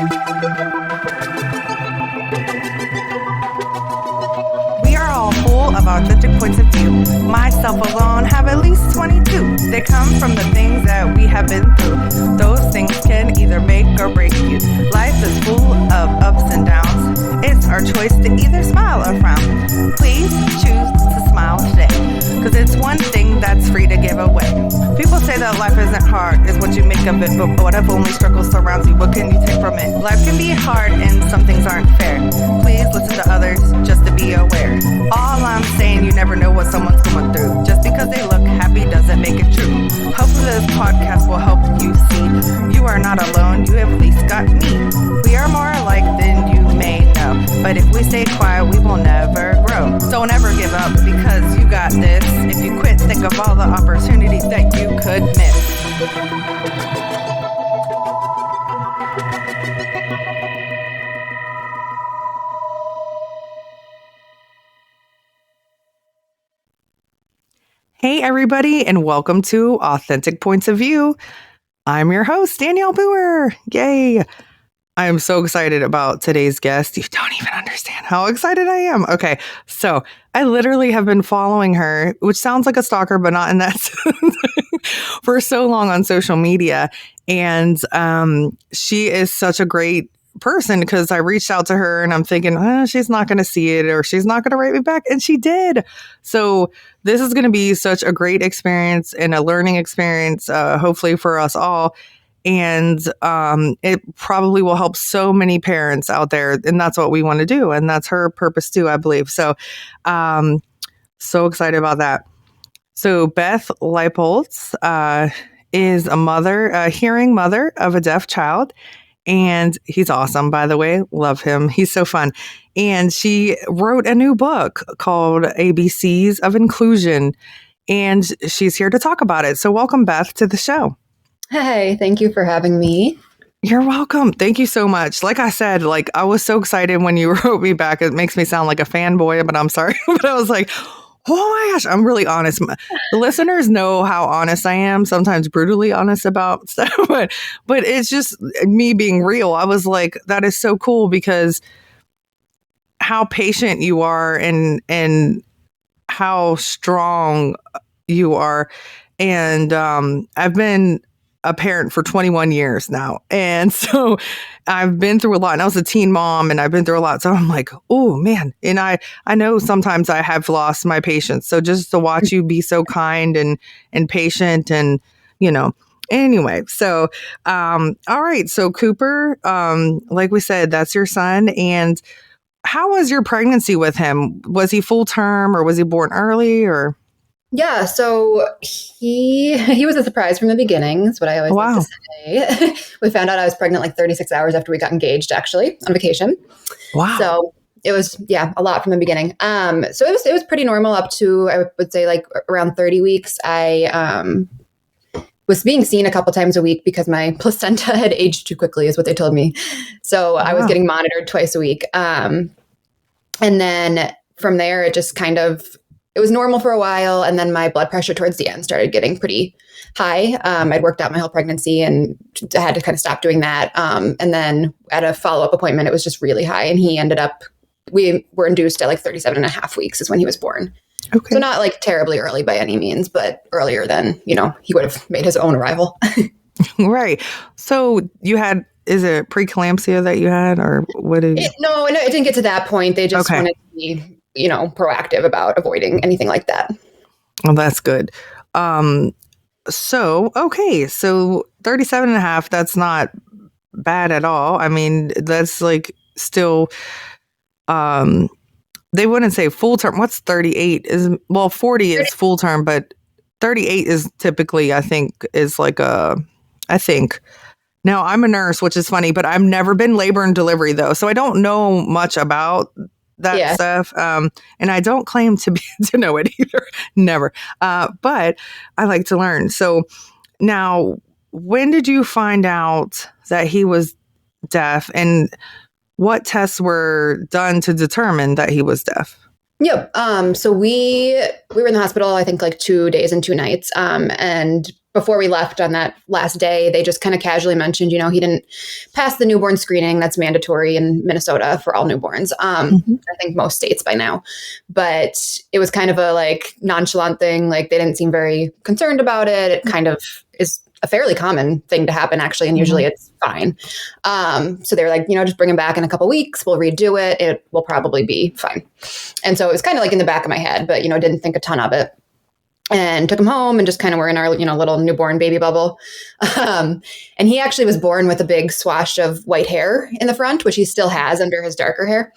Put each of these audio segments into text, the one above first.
We are all full of authentic points of view. Myself alone have at least 22. They come from the things that we have been through. Those things can either make or break you. Life is full of ups and downs. It's our choice to either smile or frown. Please choose to smile today, because it's one thing that's free to give away. People say that life isn't hard, it's what you make of it, but what if only struggle surrounds you? What can you take from it? Life can be hard and some things aren't fair. Please listen to others just to be aware. All I'm saying, you never know what someone's going through. Just because they look happy doesn't make it true. Hopefully this podcast will help you see you are not alone, you at least got me. We are more alike than you may know, but if we stay quiet, we will never grow. Don't ever give up, because you got this. If you quit, think of all the opportunities that you could miss. Hey, everybody, and welcome to Authentic Points of View. I'm your host, Danielle Booher. Yay. I am so excited about today's guest. You don't even understand how excited I am. Okay, so I literally have been following her, which sounds like a stalker, but not in that sense, for so long on social media. And she is such a great person, because I reached out to her and I'm thinking, she's not going to see it, or she's not going to write me back. And she did. So this is going to be such a great experience and a learning experience, hopefully for us all. And it probably will help so many parents out there. And that's what we want to do. And that's her purpose too, I believe. So, so excited about that. So Beth Leipholtz is a hearing mother of a deaf child. And he's awesome, by the way. Love him. He's so fun. And she wrote a new book called ABCs of Inclusion. And she's here to talk about it. So welcome, Beth, to the show. Hey, thank you for having me. You're welcome. Thank you so much. Like I said, I was so excited when you wrote me back. It makes me sound like a fanboy, but I'm sorry. But I was like, oh my gosh, I'm really honest. The listeners know how honest I am, sometimes brutally honest about stuff, but it's just me being real. I was like, that is so cool, because how patient you are and how strong you are. And I've been a parent for 21 years now. And so I've been through a lot, and I was a teen mom, and I've been through a lot. So I'm like, oh man. And I know sometimes I have lost my patience. So just to watch you be so kind and patient, and, anyway. So, all right. So Cooper, like we said, that's your son. And how was your pregnancy with him? Was he full term, or was he born early, or? Yeah, so he was a surprise from the beginning, is what I always like to say. We found out I was pregnant like 36 hours after we got engaged, actually, on vacation. Wow. So it was, a lot from the beginning. So it was pretty normal up to, I would say, like around 30 weeks. I was being seen a couple times a week because my placenta had aged too quickly, is what they told me. So I was getting monitored twice a week. And then from there, it just it was normal for a while. And then my blood pressure towards the end started getting pretty high. I'd worked out my whole pregnancy and I had to kind of stop doing that. And then at a follow-up appointment, it was just really high. And we were induced at like 37 and a half weeks is when he was born. Okay. So not like terribly early by any means, but earlier than, he would have made his own arrival. Right. So is it preeclampsia that you had, or what is it? No, it didn't get to that point. They just wanted to be proactive about avoiding anything like that. Well, that's good. So 37 and a half, that's not bad at all. I mean, that's like still, they wouldn't say full term. What's 38 40 is full term, but 38 is typically, I think now I'm a nurse, which is funny, but I've never been labor and delivery though. So I don't know much about that stuff. And I don't claim to know it either. Never. But I like to learn. So now, when did you find out that he was deaf, and what tests were done to determine that he was deaf? Yep. So we were in the hospital, I think like 2 days and 2 nights. And before we left on that last day, they just kind of casually mentioned, he didn't pass the newborn screening that's mandatory in Minnesota for all newborns. I think most states by now, but it was kind of a like nonchalant thing. Like they didn't seem very concerned about it. It kind of is a fairly common thing to happen actually. And usually it's fine. So they were like, just bring him back in a couple weeks. We'll redo it. It will probably be fine. And so it was kind of like in the back of my head, but, didn't think a ton of it. And took him home and just kind of were in our, little newborn baby bubble. And he actually was born with a big swash of white hair in the front, which he still has under his darker hair.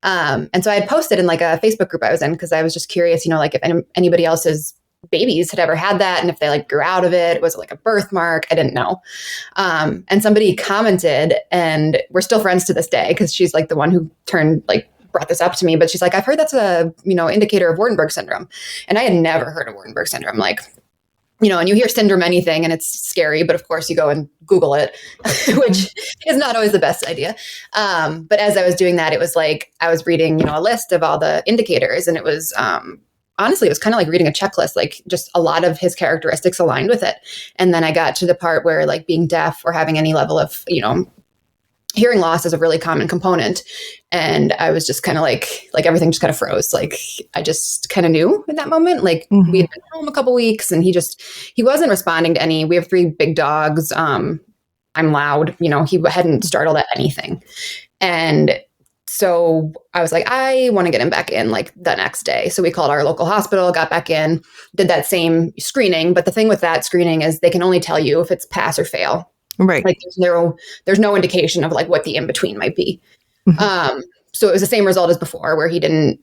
And so I had posted in like a Facebook group I was in because I was just curious, like if anybody else's babies had ever had that and if they like grew out of it. Was it like a birthmark? I didn't know. And somebody commented, and we're still friends to this day because she's like the one who brought this up to me, but she's like, I've heard that's a, indicator of Waardenburg syndrome. And I had never heard of Waardenburg syndrome. Like, and you hear syndrome anything and it's scary, but of course you go and Google it, which is not always the best idea. But as I was doing that, it was like, I was reading, a list of all the indicators, and it was, honestly, it was kind of like reading a checklist, like just a lot of his characteristics aligned with it. And then I got to the part where like being deaf or having any level of, hearing loss is a really common component. And I was just kind of like everything just kind of froze. Like I just kind of knew in that moment, like we had been home a couple weeks and he wasn't responding to any. We have 3 big dogs. I'm loud, he hadn't startled at anything. And so I was like, I want to get him back in like the next day. So we called our local hospital, got back in, did that same screening. But the thing with that screening is they can only tell you if it's pass or fail. Right. Like there's no indication of like what the in-between might be. So it was the same result as before where he didn't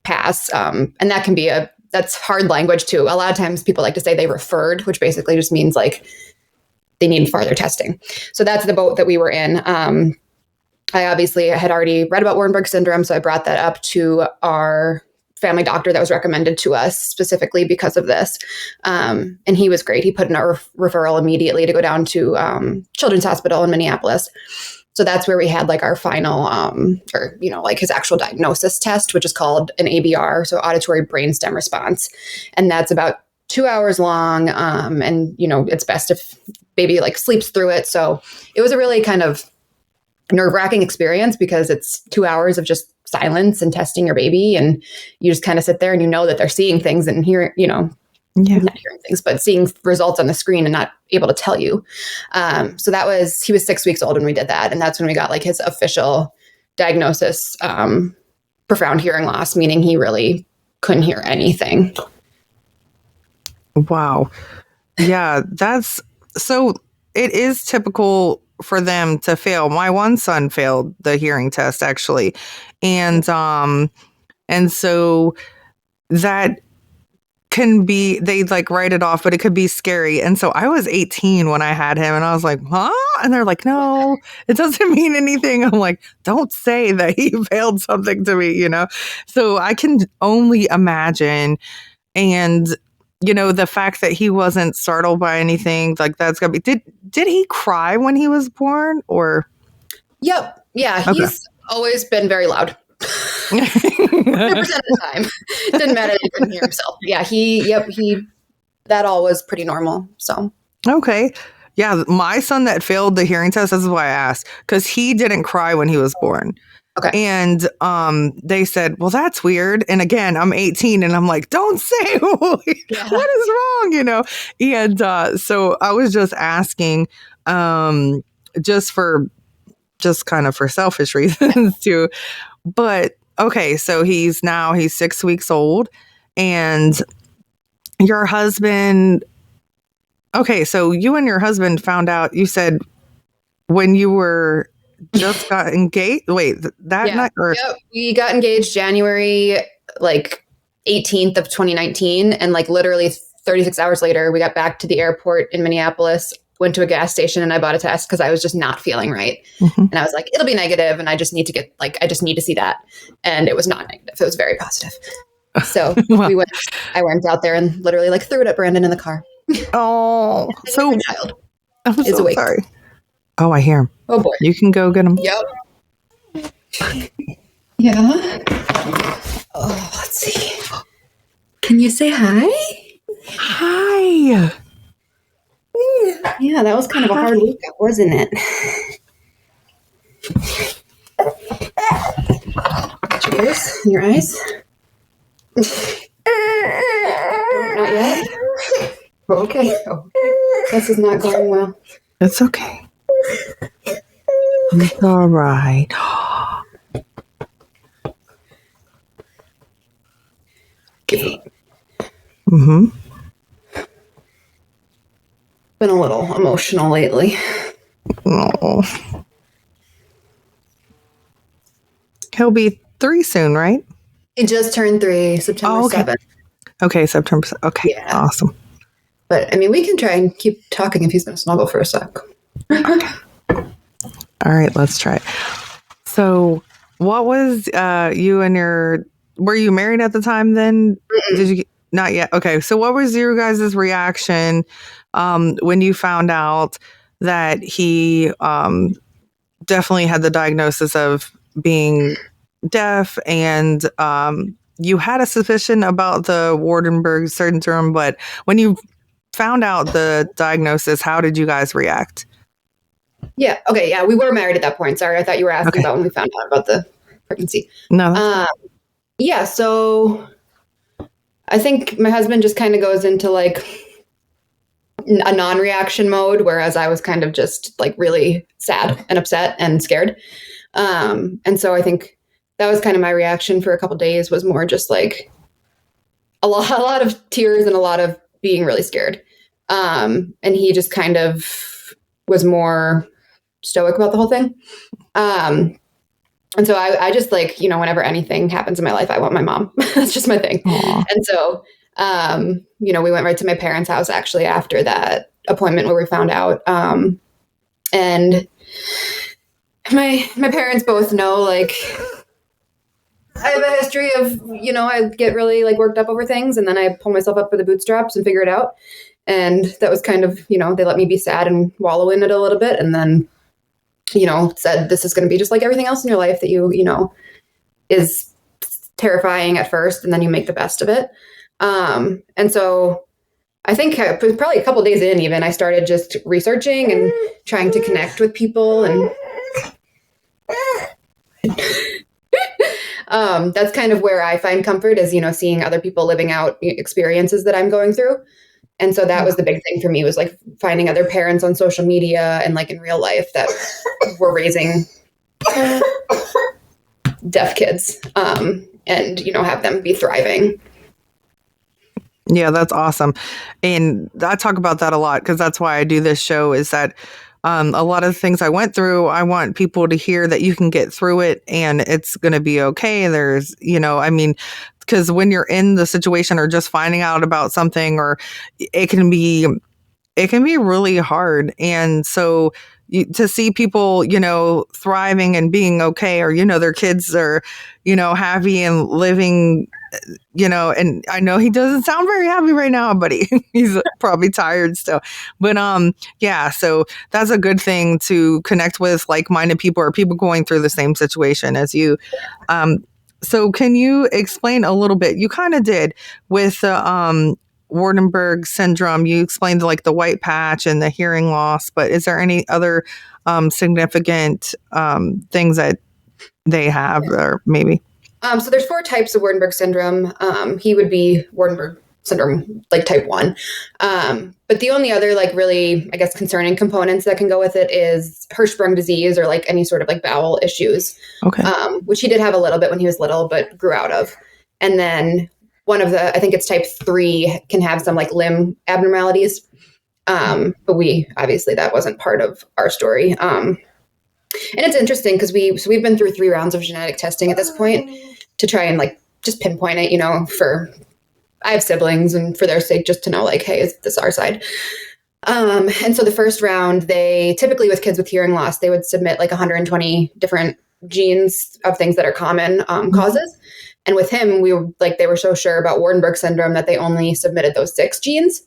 pass. And that can be that's hard language too. A lot of times people like to say they referred, which basically just means like they need farther testing. So that's the boat that we were in. I obviously had already read about Waardenburg syndrome. So I brought that up to our family doctor that was recommended to us specifically because of this. And he was great. He put in a referral immediately to go down to Children's Hospital in Minneapolis. So that's where we had like our final, like his actual diagnosis test, which is called an ABR, so auditory brainstem response. And that's about 2 hours long. And, it's best if baby like sleeps through it. So it was a really kind of nerve-wracking experience because it's 2 hours of just silence and testing your baby, and you just kind of sit there and that they're seeing things and hearing, not hearing things, but seeing results on the screen and not able to tell you. So he was 6 weeks old when we did that, and that's when we got like his official diagnosis, profound hearing loss, meaning he really couldn't hear anything. Wow. Yeah, so it is typical for them to fail. My one son failed the hearing test actually. And so that can be, they like write it off, but it could be scary. And so I was 18 when I had him and I was like, huh? And they're like, no, it doesn't mean anything. I'm like, don't say that he failed something to me, So I can only imagine. And the fact that he wasn't startled by anything, like that's gonna be. Did he cry when he was born, or? Yep. Yeah, he's always been very loud. 100% of the time. It didn't matter that he couldn't hear himself. Yeah, he. That all was pretty normal. So. Okay. Yeah, my son that failed the hearing test. This is why I asked, because he didn't cry when he was born. Okay. And they said, well, that's weird. And again, I'm 18 and I'm like, don't say what is wrong, And so I was just asking just kind of for selfish reasons too. But okay, so he's 6 weeks old, and your husband. Okay, so you and your husband found out, you said when you were just got engaged. Wait, night? Yep. We got engaged January 18th of 2019. And literally 36 hours later, we got back to the airport in Minneapolis, went to a gas station, and I bought a test because I was just not feeling right. And I was like, it'll be negative, and I just need to I just need to see that. And it was not negative. It was very positive. So wow. I went out there and literally threw it at Brandon in the car. Oh, so child. I'm so awake. Sorry. Oh, I hear him. Oh boy. You can go get him. Yep. Yeah. Oh, let's see. Can you say hi? Hi. Yeah, that was kind of a hard wake up, wasn't it? Got your ears and your eyes. Not yet. Okay. Oh, this is not going well. It's okay. It's all right. Okay. Mm-hmm. Been a little emotional lately. Oh. He'll be 3 soon, right? He just turned 3, September 7th. Okay, September. Okay, yeah. Awesome. But I mean, we can try and keep talking if he's going to snuggle for a sec. Okay. All right, let's try it. So, what was you and your? Were you married at the time? Then did you? Not yet. Okay. So, what was your guys' reaction when you found out that he definitely had the diagnosis of being deaf, and you had a suspicion about the Waardenburg syndrome, but when you found out the diagnosis, how did you guys react? Yeah. Okay. Yeah. We were married at that point. Sorry. I thought you were asking about when we found out about the pregnancy. No. Yeah. So I think my husband just kind of goes into like a non-reaction mode, whereas I was kind of just like really sad and upset and scared. And so I think that was kind of my reaction for a couple of days, was more just like a lot of tears and a lot of being really scared. And he just kind of was more stoic about the whole thing. And so I just like, whenever anything happens in my life, I want my mom. That's just my thing. Aww. And so, we went right to my parents' house actually after that appointment where we found out. And my parents both know, like, I have a history of, I get really like worked up over things, and then I pull myself up by the bootstraps and figure it out. And that was kind of, they let me be sad and wallow in it a little bit. And then, said, this is going to be just like everything else in your life that is terrifying at first, and then you make the best of it. And so I think probably a couple of days in, even, I started just researching and trying to connect with people. And that's kind of where I find comfort, is, seeing other people living out experiences that I'm going through. And so that was the big thing for me, was like finding other parents on social media and like in real life that were raising deaf kids, and, have them be thriving. Yeah, that's awesome. And I talk about that a lot, because that's why I do this show, is that a lot of the things I went through, I want people to hear that you can get through it and it's going to be okay. There's, because when you're in the situation or just finding out about something, or it can be really hard. And so to see people, thriving and being okay, or, their kids are, happy and living, and I know he doesn't sound very happy right now, but he's probably tired still. But yeah, so that's a good thing, to connect with like-minded people, or people going through the same situation as you. So can you explain a little bit? You kind of did with the Waardenburg syndrome. You explained like the white patch and the hearing loss, but is there any other significant things that they have, or maybe? So there's 4 types of Waardenburg syndrome. He would be Waardenburg syndrome, like type 1. But the only other like really, I guess, concerning components that can go with it is Hirschsprung disease, or like any sort of like bowel issues. Okay. Which he did have a little bit when he was little, but grew out of. And then one of the, I think it's type 3, can have some like limb abnormalities. But obviously that wasn't part of our story. And it's interesting because we've been through 3 rounds of genetic testing at this point to try and like just pinpoint it, I have siblings, and for their sake, just to know like, hey, is this our side? And so the first round, they typically, with kids with hearing loss, they would submit like 120 different genes of things that are common causes. And with him, they were so sure about Waardenburg syndrome that they only submitted those 6 genes,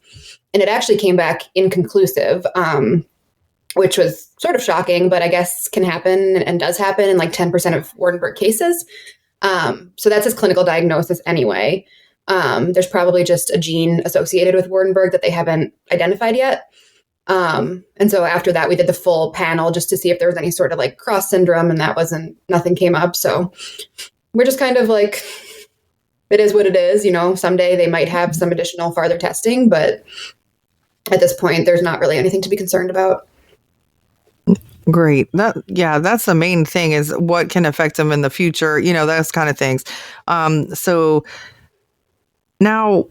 and it actually came back inconclusive. Which was sort of shocking, but I guess can happen and does happen in like 10% of Waardenburg cases. So that's his clinical diagnosis anyway. There's probably just a gene associated with Waardenburg that they haven't identified yet. And so after that, we did the full panel just to see if there was any sort of like cross syndrome, and nothing came up. So we're just kind of like, it is what it is. Someday they might have some additional farther testing, but at this point, there's not really anything to be concerned about. Great. That's the main thing, is what can affect them in the future, those kind of things. So now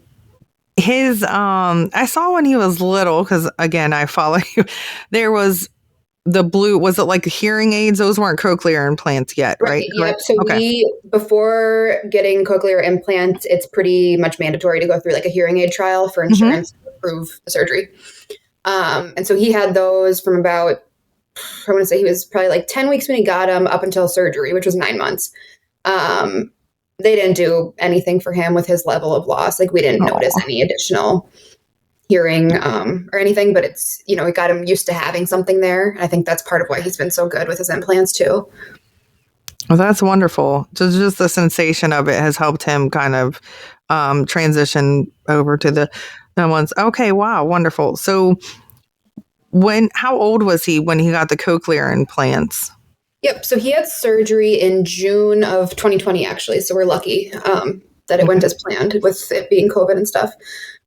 his, I saw when he was little, because again, I follow you, there was the blue, was it like hearing aids? Those weren't cochlear implants yet, right? Yep. So before getting cochlear implants, it's pretty much mandatory to go through like a hearing aid trial for insurance to approve the surgery. And so he had those from about, I want to say he was probably like 10 weeks when he got them up until surgery, which was 9 months. They didn't do anything for him with his level of loss. Like we didn't notice any additional hearing or anything, but it's, we got him used to having something there. I think that's part of why he's been so good with his implants too. Well, that's wonderful. Just the sensation of it has helped him kind of transition over to the ones. Okay, wow, wonderful. So how old was he when he got the cochlear implants? Yep. So he had surgery in June of 2020, actually. So we're lucky that it went as planned with it being COVID and stuff.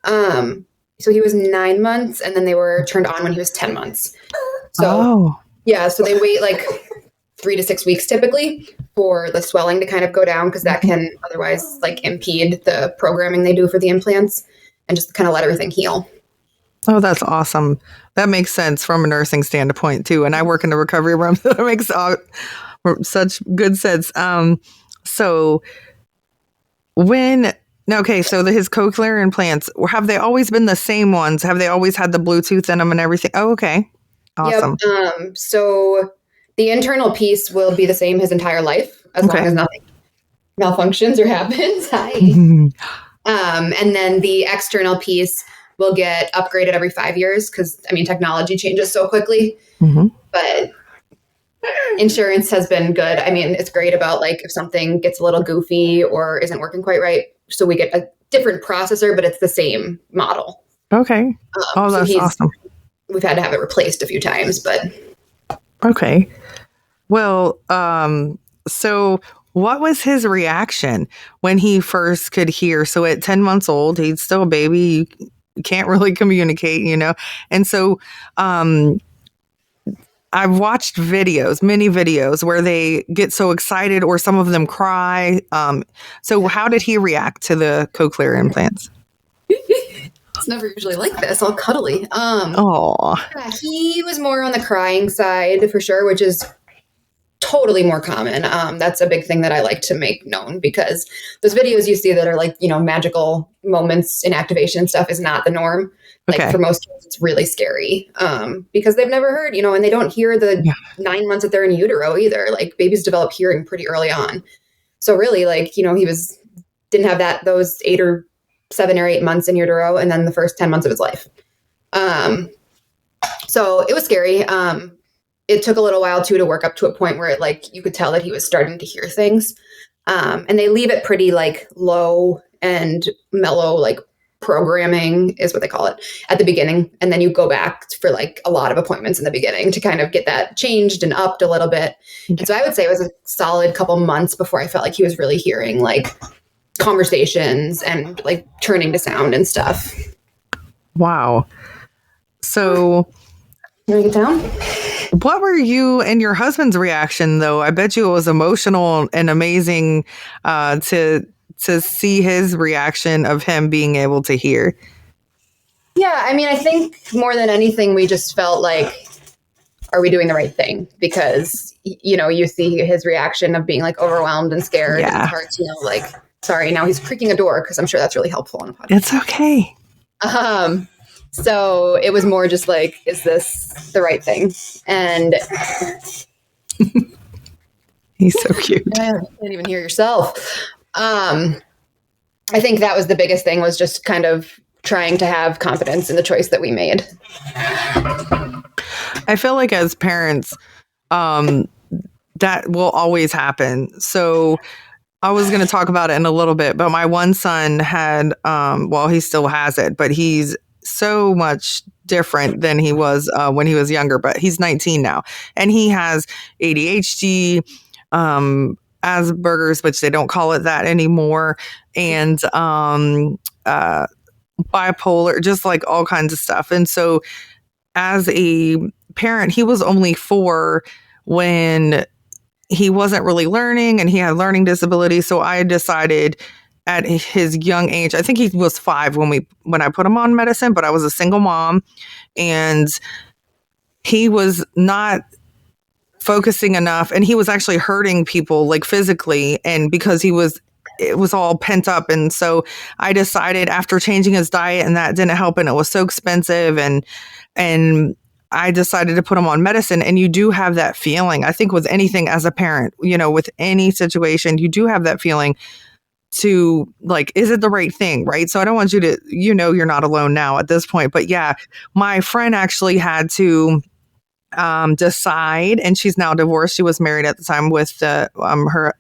So he was 9 months, and then they were turned on when he was 10 months. So so they wait like 3 to 6 weeks typically for the swelling to kind of go down, because that can otherwise like impede the programming they do for the implants, and just kind of let everything heal. Oh, that's awesome. That makes sense from a nursing standpoint too. And I work in the recovery room, so that makes such good sense. So his cochlear implants, have they always been the same ones? Have they always had the Bluetooth in them and everything? Oh, okay. Awesome. Yep. So the internal piece will be the same his entire life, as long as nothing malfunctions or happens. Hi. And then the external piece will get upgraded every 5 years, because technology changes so quickly. But insurance has been good. It's great about like if something gets a little goofy or isn't working quite right, so we get a different processor, but it's the same model. Okay. That's awesome. We've had to have it replaced a few times, but okay. Well, so what was his reaction when he first could hear? So at 10 months old, he's still a baby. You can't really communicate, And so I've watched many videos where they get so excited, or some of them cry. So how did he react to the cochlear implants? It's never usually like this, all cuddly. He was more on the crying side for sure, which is totally more common. That's a big thing that I like to make known, because those videos you see that are like, magical moments in activation and stuff is not the norm. Like for most kids, it's really scary because they've never heard, and they don't hear the 9 months that they're in utero either. Like babies develop hearing pretty early on. So really like, he didn't have those 8 or 7 or 8 months in utero, and then the first 10 months of his life. So it was scary. It took a little while too to work up to a point where you could tell that he was starting to hear things. And they leave it pretty like low and mellow, like programming is what they call it at the beginning. And then you go back for like a lot of appointments in the beginning to kind of get that changed and upped a little bit. And so I would say it was a solid couple months before I felt like he was really hearing like conversations and like turning to sound and stuff. Wow. So you want to get down? What were you and your husband's reaction, though? I bet you it was emotional and amazing to see his reaction of him being able to hear. Yeah, I think more than anything, we just felt like, are we doing the right thing? Because, you see his reaction of being like overwhelmed and scared. Yeah. And it's hard to like, sorry, now he's creaking a door, because I'm sure that's really helpful on a podcast. It's okay. So it was more just like, is this the right thing? And he's so cute. You can't even hear yourself. I think that was the biggest thing, was just kind of trying to have confidence in the choice that we made. I feel like as parents, that will always happen. So I was going to talk about it in a little bit, but my one son had, he still has it, but he's so much different than he was when he was younger, but he's 19 now. And he has ADHD, Asperger's, which they don't call it that anymore, and bipolar, just like all kinds of stuff. And so as a parent, he was only 4 when he wasn't really learning and he had learning disabilities. So I decided at his young age, I think he was 5 when I put him on medicine, but I was a single mom and he was not focusing enough and he was actually hurting people like physically, and because it was all pent up. And so I decided after changing his diet and that didn't help and it was so expensive and I decided to put him on medicine. And you do have that feeling, I think with anything as a parent, with any situation, you do have that feeling to like, is it the right thing? Right. So I don't want you to, you're not alone now at this point, but yeah, my friend actually had to decide, and she's now divorced. She was married at the time with her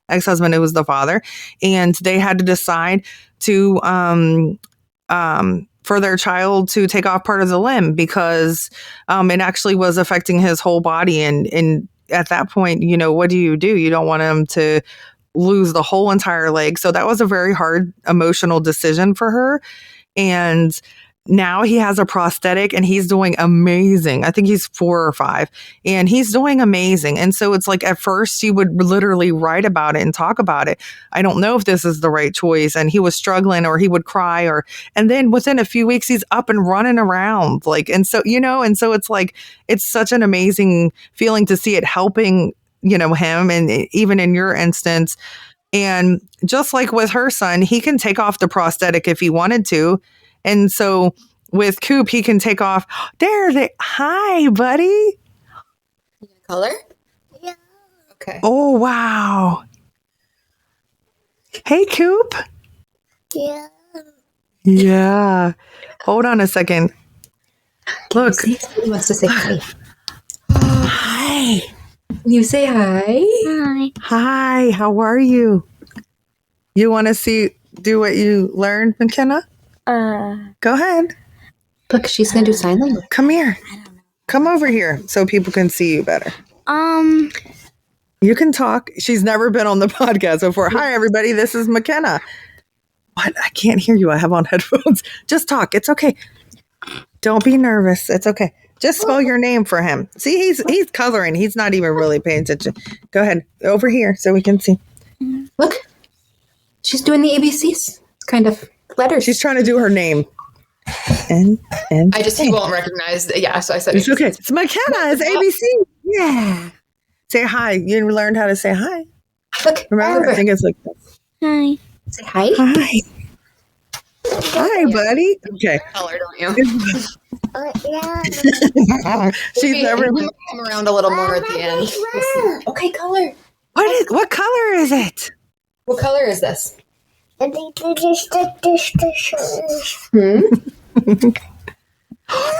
ex-husband, who was the father, and they had to decide to for their child to take off part of the limb because it actually was affecting his whole body. And at that point, what do? You don't want him to lose the whole entire leg. So that was a very hard emotional decision for her. And now he has a prosthetic and he's doing amazing. I think he's 4 or 5 and he's doing amazing. And so it's like at first he would literally write about it and talk about it. I don't know if this is the right choice. And he was struggling or he would cry and then within a few weeks he's up and running around and so it's like, it's such an amazing feeling to see it helping, him. And even in your instance, and just like with her son, he can take off the prosthetic if he wanted to. And so with Coop, he can take off. Hi, buddy. Color? Yeah. Okay. Oh, wow. Hey, Coop. Yeah. Yeah. Hold on a second. Look. He wants to say hi. Hi. You say hi. Hi. Hi. How are you? You want to do what you learned, McKenna? Go ahead. Look, she's going to do sign language. Come here. Come over here so people can see you better. You can talk. She's never been on the podcast before. Hi, everybody. This is McKenna. What? I can't hear you. I have on headphones. Just talk. It's okay. Don't be nervous. It's okay. Just spell your name for him. See, he's coloring. He's not even really paying attention. Go ahead. Over here so we can see. Look. She's doing the ABCs. It's kind of letters. She's trying to do her name. He won't recognize. Yeah, so I said it's okay. It's McKenna. It's ABC. Yeah. Say hi. You learned how to say hi. Look, remember? I think it's like this. Hi. Say hi. Hi. Hi, buddy. Okay. Color, don't you? Yeah. She's never come around a little more at the end. Okay, color. What color is it? What color is this?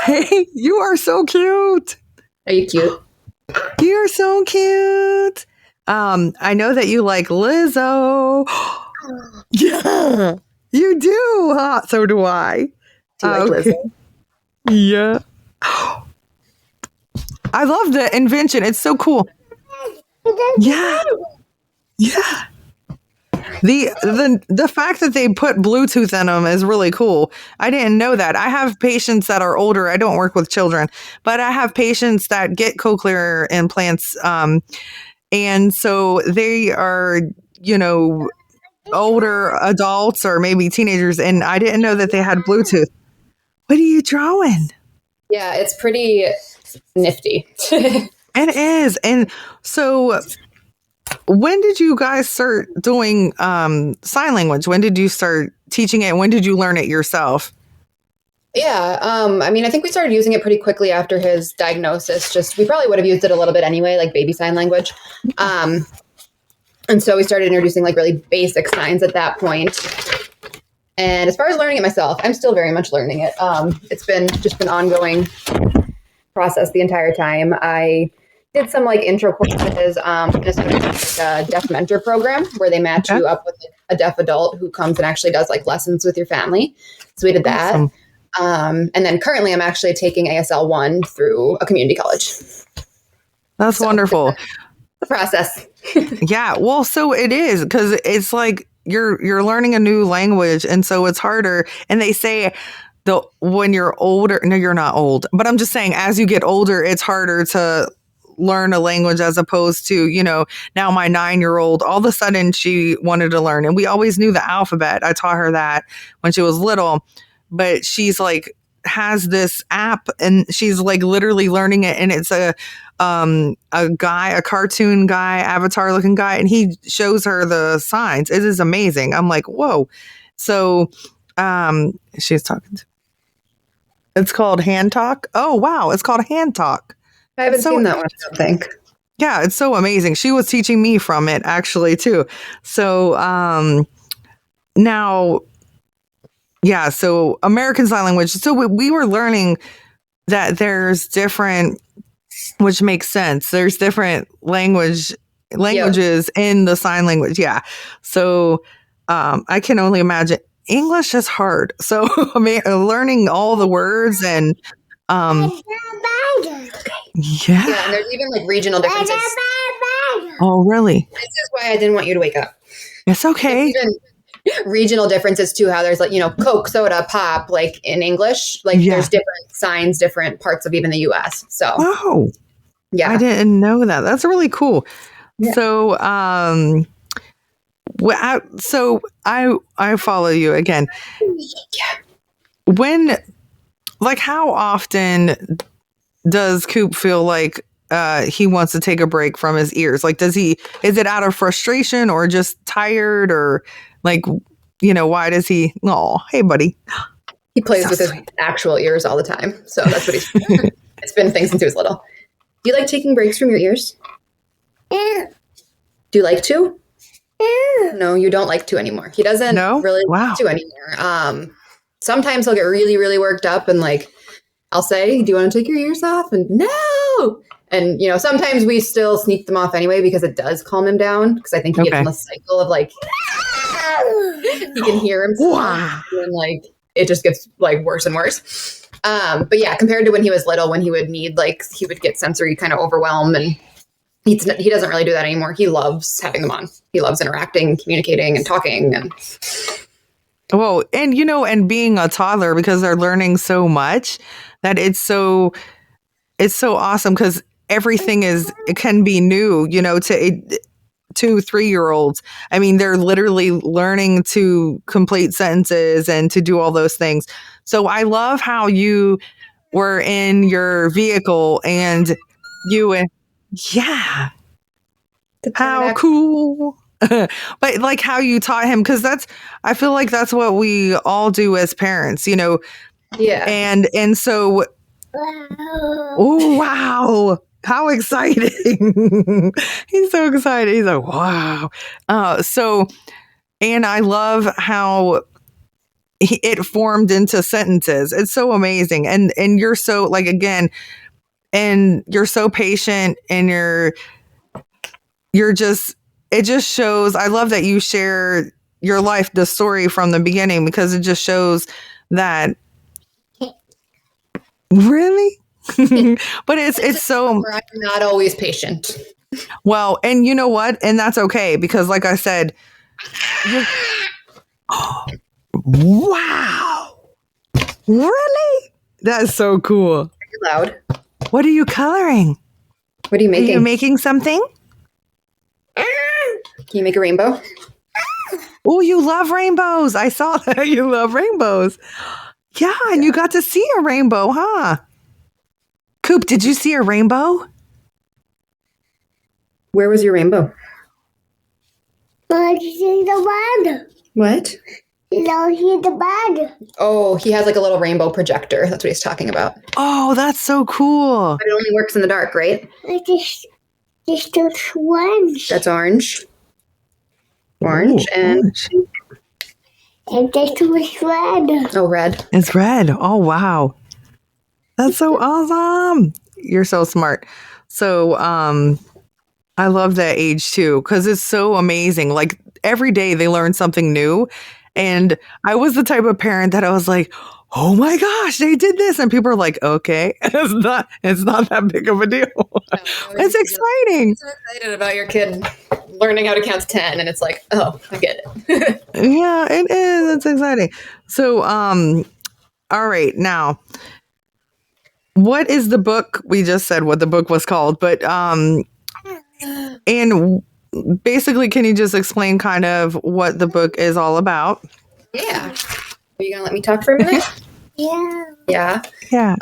Hey, you are so cute. Are you cute? You're so cute. I know that you like Lizzo. Yeah, you do. Huh? So do I. Do you like Lizzo? Yeah. I love the invention. It's so cool. Yeah. Yeah. The fact that they put Bluetooth in them is really cool. I didn't know that. I have patients that are older. I don't work with children, but I have patients that get cochlear implants. And so they are, older adults or maybe teenagers. And I didn't know that they had Bluetooth. What are you drawing? Yeah, it's pretty nifty. It is. And so when did you guys start doing sign language? When did you start teaching it? When did you learn it yourself? Yeah, I think we started using it pretty quickly after his diagnosis. We probably would have used it a little bit anyway, like baby sign language. And so we started introducing like really basic signs at that point. And as far as learning it myself, I'm still very much learning it. It's been just an ongoing process the entire time. I did some like intro courses, a deaf mentor program where they match you up with a deaf adult who comes and actually does like lessons with your family. So we did that. And then currently I'm actually taking ASL 1 through a community college. That's wonderful. The process. Yeah. Well, so it is, because it's like you're learning a new language, and so it's harder. And they say when you're older, no, you're not old, but I'm just saying as you get older, it's harder to learn a language as opposed to, now my 9-year-old, all of a sudden she wanted to learn, and we always knew the alphabet. I taught her that when she was little, but she's like has this app and she's like literally learning it, and it's a cartoon guy, avatar looking guy, and he shows her the signs. It is amazing. I'm like, whoa. So she's talking to, it's called Hand Talk. Oh wow, it's called Hand Talk. I haven't seen that one, I don't think. Yeah, it's so amazing. She was teaching me from it actually too. So now, yeah, so American Sign Language. So we were learning that there's different, which makes sense. There's different languages in the sign language. Yeah. So I can only imagine. English is hard. So learning all the words and yeah. Yeah, and there's even like regional differences. Oh, really? This is why I didn't want you to wake up. It's okay. There's even regional differences too, how there's like, Coke, soda, pop, like in English, like there's different signs, different parts of even the US. So, oh, yeah. I didn't know that. That's really cool. Yeah. So, I follow you again. Yeah. How often does Coop feel like he wants to take a break from his ears? Like, is it out of frustration or just tired, or why does he, oh, hey buddy. He plays with his actual ears all the time. So that's what it's been a thing since he was little. Do you like taking breaks from your ears? Yeah. Do you like to? Yeah. No, you don't like to anymore. He doesn't really like to anymore. Sometimes he'll get really, really worked up and I'll say, do you want to take your ears off? And no. And, sometimes we still sneak them off anyway because it does calm him down. Because I think he gets in the cycle of he can hear himself. Wow. And it just gets worse and worse. But yeah, compared to when he was little, when he would need, he would get sensory kind of overwhelm, and he doesn't really do that anymore. He loves having them on. He loves interacting, communicating, and talking. And well, and and being a toddler, because they're learning so much, that it's so awesome, because everything it can be new, to 2-3-year-olds. I mean, they're literally learning to complete sentences and to do all those things. So I love how you were in your vehicle and yeah. How cool. But how you taught him, because I feel like that's what we all do as parents, Yeah. And so, oh, wow. How exciting. He's so excited. He's like, wow. And I love how it formed into sentences. It's so amazing. And you're so again, and you're so patient, and it just shows. I love that you share your life, the story from the beginning, because it just shows that really. But it's so, I'm not always patient. Well, and you know what? And that's okay, because like I said, wow. Really? That's so cool. Loud. What are you coloring? What are you making? Are you making something? Can you make a rainbow? Oh, you love rainbows. I saw that you love rainbows. Yeah, and you got to see a rainbow, huh? Coop, did you see a rainbow? Where was your rainbow? Did you see the bed? What? No, he's the bed. Oh, he has a little rainbow projector. That's what he's talking about. Oh, that's so cool. But it only works in the dark, right? This orange. That's orange. Orange. Ooh, and orange. And this was red. Oh, red. It's red. Oh, wow. That's so awesome. You're so smart. So, I love that age too, because it's so amazing. Every day they learn something new. And I was the type of parent that I was like, oh my gosh, they did this. And people are like, okay, it's not that big of a deal. It's exciting. So excited about your kid learning how to count to 10. And it's like, oh, I get it. Yeah, it is. It's exciting. So, all right. Now, what is the book? We just said what the book was called, but, and basically, can you just explain kind of what the book is all about? Yeah. Are you going to let me talk for a minute? Yeah. Yeah. Yeah.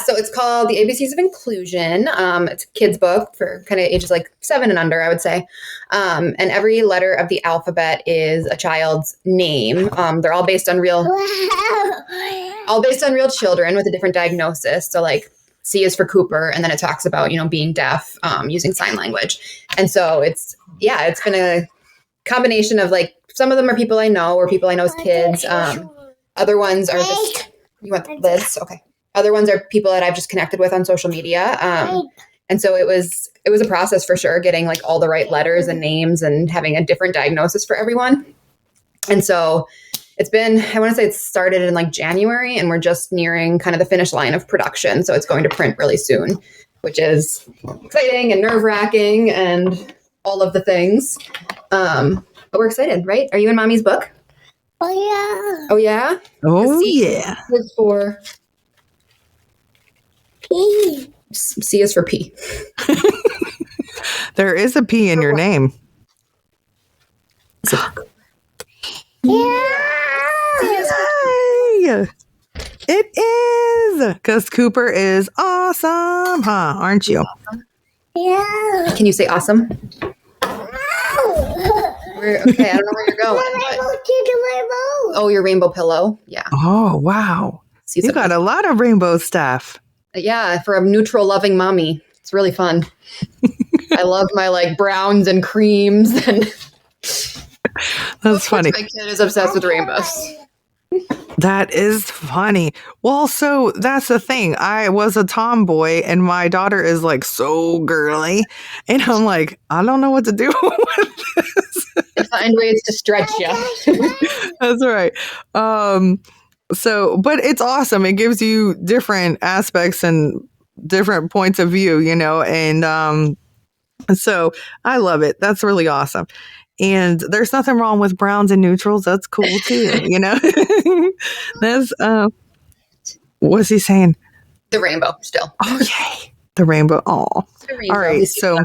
So it's called The ABCs of Inclusion. It's a kid's book for kind of ages like 7 and under, I would say. And every letter of the alphabet is a child's name. They're all based on real children with a different diagnosis. So like C is for Cooper, and then it talks about, being deaf, using sign language. And so it's been a combination of like, some of them are people I know or people I know as kids. Other ones are just, you want the lids? Okay. Other ones are people that I've just connected with on social media. And so it was a process for sure, getting like all the right letters and names and having a different diagnosis for everyone. And so it's been, I want to say it started in like January, and we're just nearing kind of the finish line of production. So it's going to print really soon, which is exciting and nerve-wracking and all of the things. But we're excited, right? Are you in Mommy's book? Oh, yeah. Oh, yeah? Oh, C yeah. is for P. C is for P. There is a P in your name. Yeah. Yay! It is, because Cooper is awesome, huh? Aren't you? Yeah. Can you say awesome? Okay, I don't know where you're going. Oh, your rainbow pillow. Yeah. Oh, wow. See You got a lot of rainbow stuff. Yeah, for a neutral loving mommy. It's really fun. I love my like browns and creams, and That's funny. my kid is obsessed with rainbows. That is funny. Well, so that's the thing. I was a tomboy and my daughter is like so girly. And I'm like, I don't know what to do with this. Find ways to stretch you. That's right. But it's awesome. It gives you different aspects and different points of view, and so I love it. That's really awesome. And there's nothing wrong with browns and neutrals. That's cool too, That's what's he saying? The rainbow still. Oh yay. The rainbow. Oh. All right. So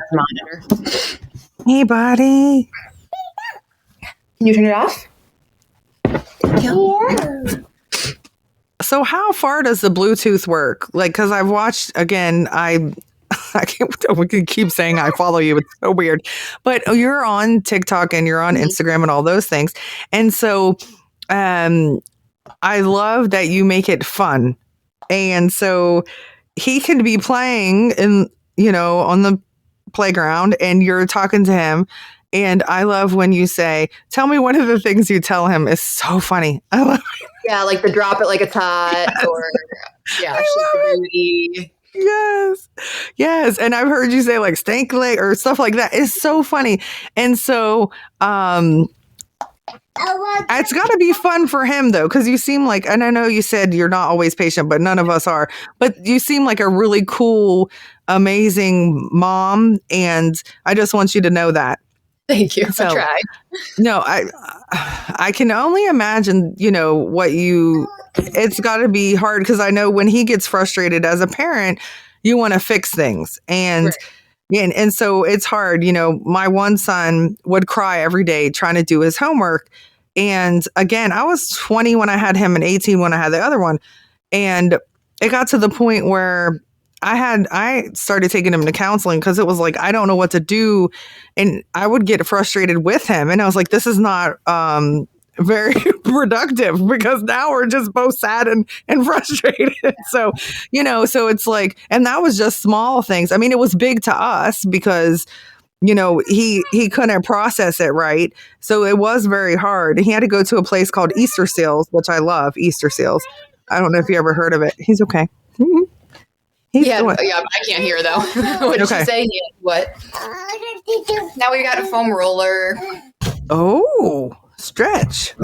hey buddy. Can you turn it off? Yeah. So how far does the Bluetooth work? Like, because I've watched, again, I can't, we can keep saying I follow you. It's so weird. But you're on TikTok and you're on Instagram and all those things. And so I love that you make it fun. And so he can be playing on the playground and you're talking to him. And I love when you say, tell me one of the things you tell him is so funny. I love it. Yeah, like the drop it like a tot, Yes. or shake the booty. Yes. And I've heard you say like stank leg or stuff like that. It's so funny. And so it's got to be fun for him though, because you seem like, and I know you said you're not always patient, but none of us are, but you seem like a really cool, amazing mom. And I just want you to know that. Thank you. So, I tried. No, I can only imagine, it's got to be hard because I know when he gets frustrated as a parent, you want to fix things. And and so it's hard. My one son would cry every day trying to do his homework. And again, I was 20 when I had him and 18 when I had the other one. And it got to the point where I started taking him to counseling because it was like, I don't know what to do. And I would get frustrated with him. And I was like, this is not very productive because now we're just both sad and frustrated. So, so it's like, and that was just small things. I mean, it was big to us because, he couldn't process it right. So it was very hard. He had to go to a place called Easter Seals, which I love, Easter Seals. I don't know if you ever heard of it. He's okay. Mm-hmm. Yeah, I can't hear though. What did she say? What? Now we got a foam roller. Oh, stretch.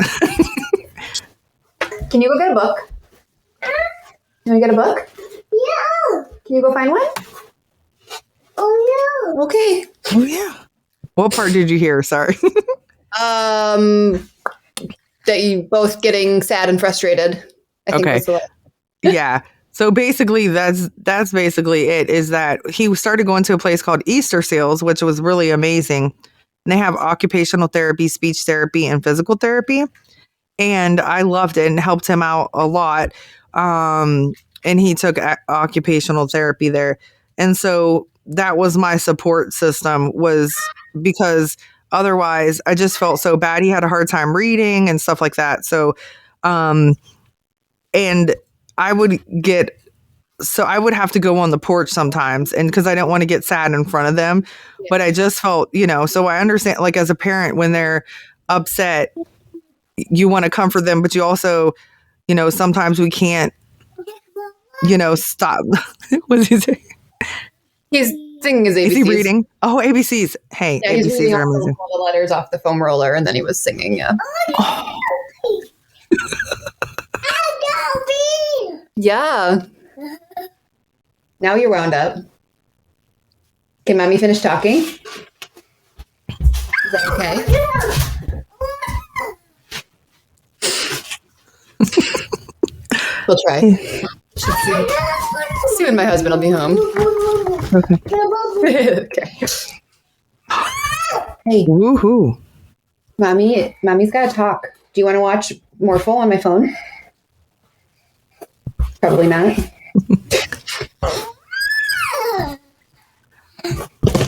Can you go get a book? Can we get a book? Yeah. Can you go find one? Oh no. Okay. Oh, yeah. What part did you hear? Sorry. That you both getting sad and frustrated. I think Okay. was the Yeah. So basically, that's basically it. Is that he started going to a place called Easter Seals, which was really amazing. And they have occupational therapy, speech therapy, and physical therapy. And I loved it and helped him out a lot. And he took occupational therapy there. And so that was my support system, was because otherwise I just felt so bad. He had a hard time reading and stuff like that. So, and I would I would have to go on the porch sometimes, and because I didn't want to get sad in front of them. Yeah. But I just felt, so I understand, like, as a parent, when they're upset, you want to comfort them, but you also, sometimes we can't, stop. What does he say? He's singing his ABCs. Is he reading? Oh, ABCs. Hey, Yeah, he's ABCs reading are amazing. all the letters off the foam roller, and then he was singing. Yeah. Yeah. Now you're wound up. Can mommy finish talking? Is that okay? We'll try. Soon my husband will be home. Okay. Okay. Hey, Woohoo. mommy's got to talk. Do you want to watch Morphle on my phone? Probably not.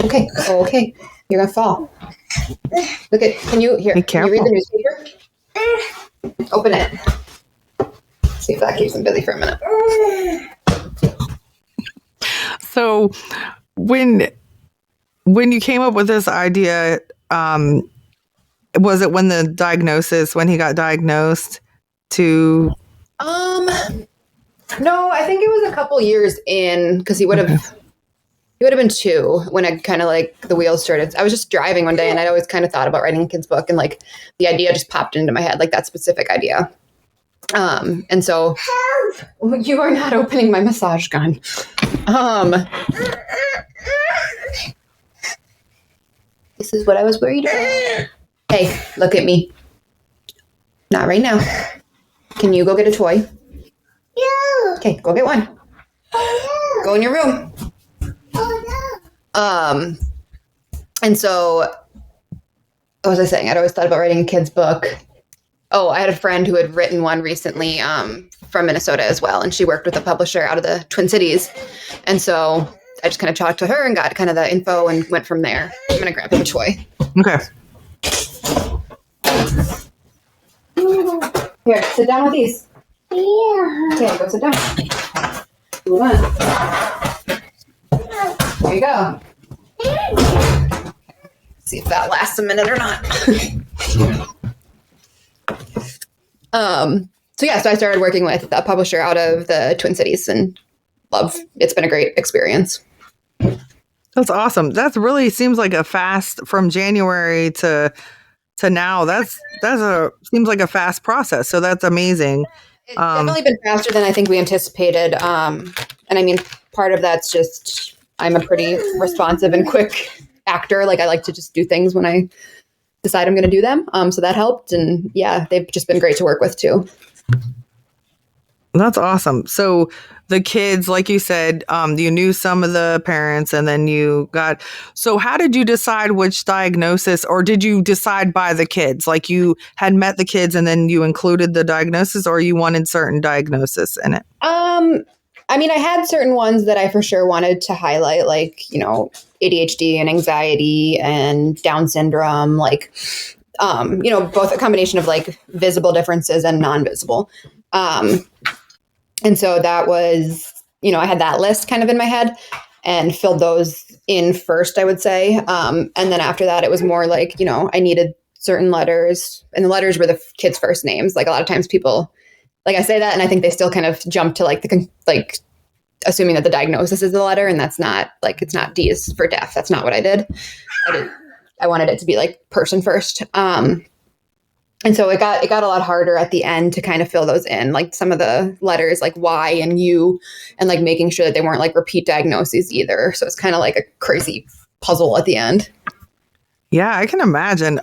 Okay. Oh, okay. You're gonna fall. Look at. Can you read the newspaper? Open it. See if that keeps him busy for a minute. So when you came up with this idea, was it when he got diagnosed to? No, I think it was a couple years in, because he would have been 2 when I kind of like the wheels started. I was just driving one day and I'd always kind of thought about writing a kid's book, and like the idea just popped into my head, like that specific idea. And so you are not opening my massage gun. This is what I was worried about. Hey, look at me. Not right now. Can you go get a toy? Yeah. Okay, go get one. Go in your room. And so, what was I saying? I'd always thought about writing a kid's book. Oh, I had a friend who had written one recently from Minnesota as well, and she worked with a publisher out of the Twin Cities. And so I just kind of talked to her and got kind of the info and went from there. I'm going to grab him a toy. Okay. Here, sit down with these. Yeah. Okay, go sit down. Move on. There you go. See if that lasts a minute or not. So I started working with a publisher out of the Twin Cities, and it's been a great experience. That's awesome. That really seems like a fast, from January to now. Seems like a fast process. So that's amazing. It's definitely been faster than I think we anticipated. And I mean, part of that's just, I'm a pretty responsive and quick actor. Like, I like to just do things when I decide I'm going to do them. So that helped. And yeah, they've just been great to work with too. That's awesome. So the kids, like you said, you knew some of the parents, and then so how did you decide which diagnosis, or did you decide by the kids? Like, you had met the kids and then you included the diagnosis, or you wanted certain diagnosis in it? I mean, I had certain ones that I for sure wanted to highlight, like, ADHD and anxiety and Down syndrome, like, both a combination of like visible differences and non-visible. And so that was, I had that list kind of in my head and filled those in first, I would say. And then after that, it was more like, I needed certain letters, and the letters were the kids' first names. Like, a lot of times people, like, I say that, and I think they still kind of jump to like assuming that the diagnosis is the letter, and that's not, like, it's not D is for deaf. That's not what I did. I wanted it to be like person first. And so it got a lot harder at the end to kind of fill those in, like some of the letters like Y and U, and like making sure that they weren't like repeat diagnoses either. So it's kind of like a crazy puzzle at the end. Yeah, I can imagine.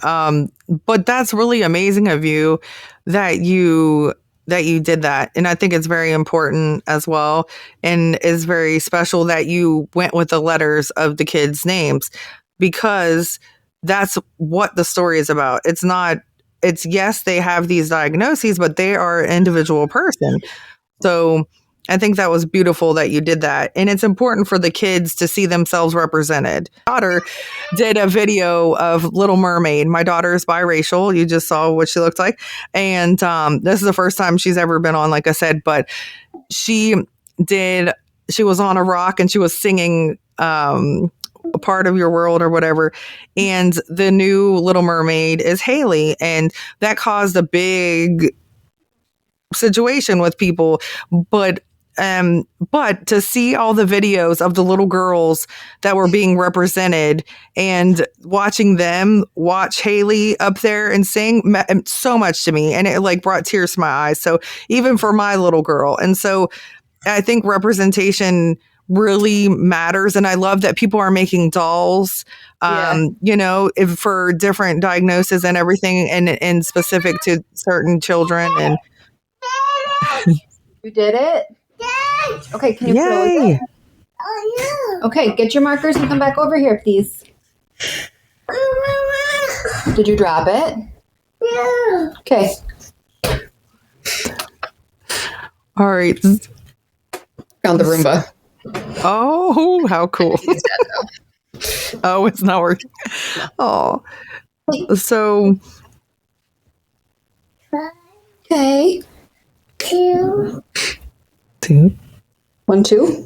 But that's really amazing of you that you did that. And I think it's very important as well. And is very special that you went with the letters of the kids' names, because that's what the story is about. It's yes, they have these diagnoses, but they are an individual person. So I think that was beautiful that you did that. And it's important for the kids to see themselves represented. My daughter did a video of Little Mermaid. My daughter is biracial. You just saw what she looked like. And this is the first time she's ever been on, like I said, but she was on a rock and she was singing a part of your world or whatever. And the new Little Mermaid is Haley. And that caused a big situation with people. But to see all the videos of the little girls that were being represented and watching them watch Haley up there and sing meant so much to me. And it like brought tears to my eyes. So even for my little girl. And so I think representation really matters. And I love that people are making dolls, if for different diagnoses and everything, and specific to certain children. And You did it? Okay, can you close it? Oh, Okay, get your markers and come back over here, please. Did you drop it? no. Okay. all right. Found the Roomba. Oh, how cool. Oh, it's not working. Oh, so Okay. Two. 2. 1, 2.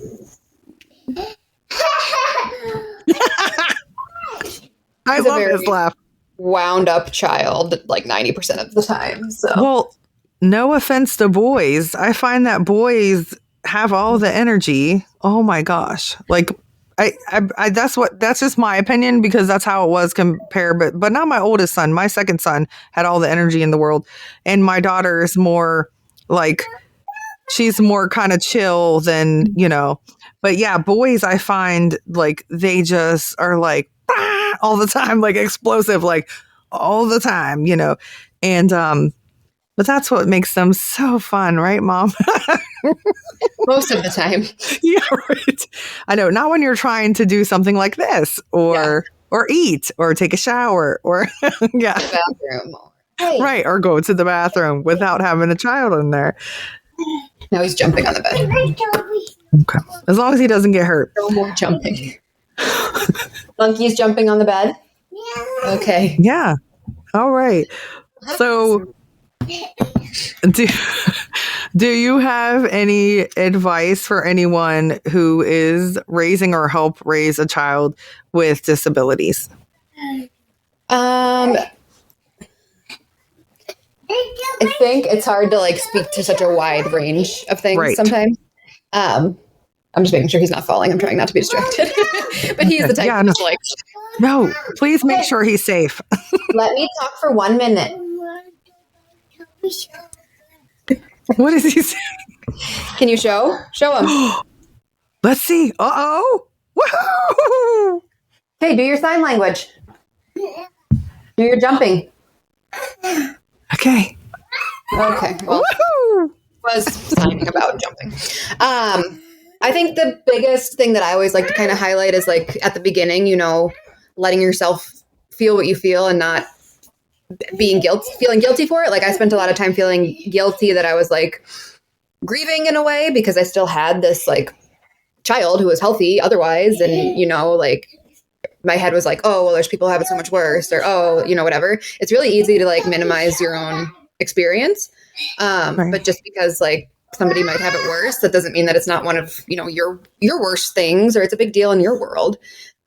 I He's a love very- this laugh. Wound up child like 90% of the time. So Well, no offense to boys. I find that boys have all the energy. Oh my gosh. Like I that's just my opinion, because that's how it was compared, but not my oldest son. My second son had all the energy in the world, and my daughter is more like, she's more kind of chill than, but yeah, boys, I find like they just are like all the time, like explosive, like all the time, and but that's what makes them so fun, right, Mom? most of the time. Yeah, right. I know. Not when you're trying to do something like this, or eat, or take a shower, or yeah, Bathroom. Hey. right, or go to the bathroom without having a child in there. Now he's jumping on the bed. Okay, as long as he doesn't get hurt. No more jumping. Monkey's jumping on the bed. Okay. Yeah. All right. So, do you have any advice for anyone who is raising or help raise a child with disabilities? I think it's hard to like speak to such a wide range of things Right. sometimes. I'm just making sure he's not falling. I'm trying not to be distracted. But he's the type Yeah, that's like, No, please make sure he's safe. let me talk for 1 minute. What is he saying? Can you show? Show him. Let's see. Uh-oh. Woohoo! Hey, do your sign language. Do your jumping. Okay. Okay. Well, Woohoo! was signing about jumping. I think the biggest thing that I always like to kind of highlight is like at the beginning, letting yourself feel what you feel and not feeling guilty for it. Like I spent a lot of time feeling guilty that I was like grieving in a way because I still had this like child who was healthy otherwise. And, like my head was like, oh, well, there's people who have it so much worse, or, oh, whatever. It's really easy to like minimize your own experience. Right. But just because like somebody might have it worse, that doesn't mean that it's not one of, your worst things, or it's a big deal in your world.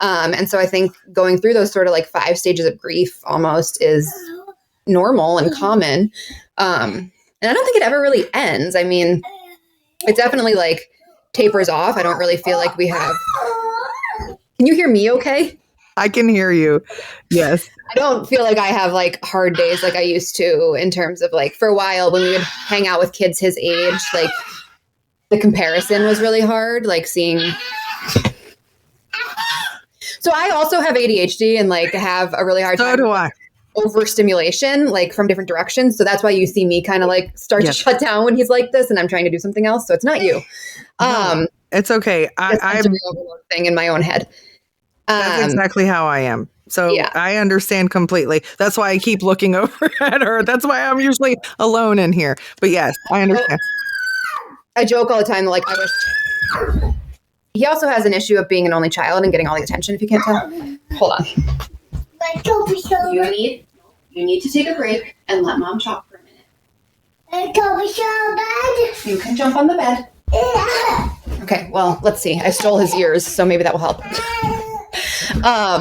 And so I think going through those sort of like 5 stages of grief almost is normal and common. And I don't think it ever really ends. I mean, it definitely like tapers off. I don't really feel like we have. Can you hear me okay? I can hear you. Yes. I don't feel like I have like hard days like I used to in terms of like for a while when we would hang out with kids his age, like the comparison was really hard, like seeing. So I also have ADHD and like have a really hard time. So do I. Overstimulation, like from different directions. So that's why you see me kind of like start to shut down when he's like this and I'm trying to do something else. So it's not you. No, it's okay. I'm overload thing in my own head. That's exactly how I am. So Yeah. I understand completely. That's why I keep looking over at her. That's why I'm usually alone in here. But yes, I understand. I joke all the time, like I wish. He also has an issue of being an only child and getting all the attention, if you can't tell. Hold on. You need to take a break and let mom talk for a minute. You can jump on the bed. Okay, well, let's see. I stole his ears, so maybe that will help.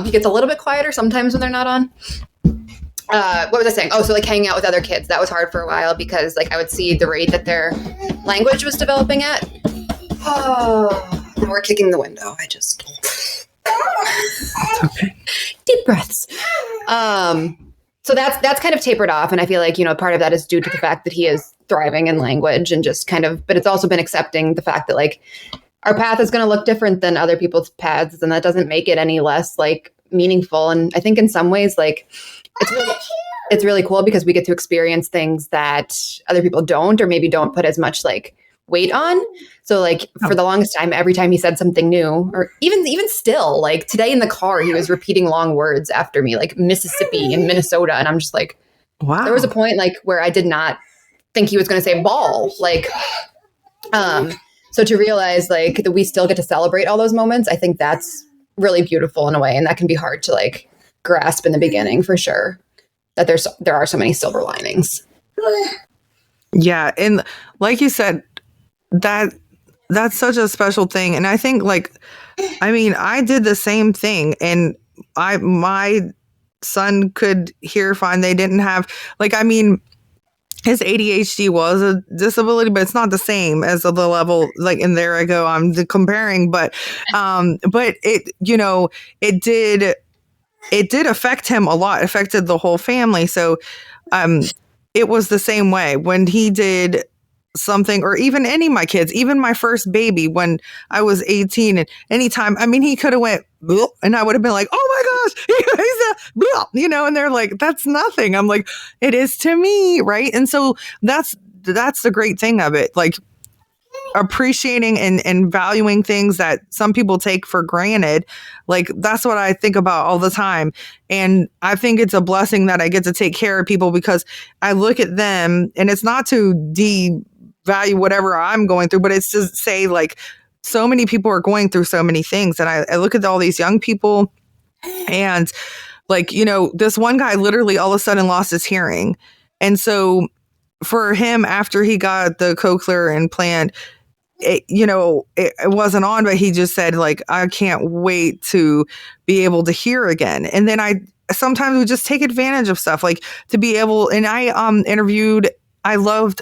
He gets a little bit quieter sometimes when they're not on. What was I saying? Oh, so like hanging out with other kids. That was hard for a while because like I would see the rate that their language was developing at. Oh, and we're kicking the window. I just... Okay. Deep breaths. So that's kind of tapered off. And I feel like, part of that is due to the fact that he is thriving in language and just kind of, but it's also been accepting the fact that like our path is going to look different than other people's paths. And that doesn't make it any less like meaningful. And I think in some ways, like it's really cool because we get to experience things that other people don't, or maybe don't put as much like weight on. So like for the longest time, every time he said something new, or even still, like today in the car, he was repeating long words after me, like Mississippi and Minnesota. And I'm just like, wow. There was a point like where I did not think he was going to say ball. Like, so to realize like that we still get to celebrate all those moments, I think that's really beautiful in a way. And that can be hard to like grasp in the beginning for sure, that there are so many silver linings. Yeah. And like you said, that's such a special thing. And I think I did the same thing, and my son could hear fine. They didn't have his ADHD was a disability, but it's not the same as the level, like, and there I go, I'm comparing, but it, it did affect him a lot, affected the whole family. So, it was the same way when he did something, or even any of my kids, even my first baby when I was 18, and anytime, he could have went, and I would have been like, oh my gosh, and they're like, that's nothing. I'm like, it is to me. Right. And so that's the great thing of it. Like appreciating and valuing things that some people take for granted. Like that's what I think about all the time. And I think it's a blessing that I get to take care of people, because I look at them, and it's not to devalue whatever I'm going through, but it's to say like so many people are going through so many things. And I look at all these young people, and like, this one guy literally all of a sudden lost his hearing. And so for him, after he got the cochlear implant, it wasn't on, but he just said like, I can't wait to be able to hear again. And then I sometimes would just take advantage of stuff like to be able, and I interviewed, I love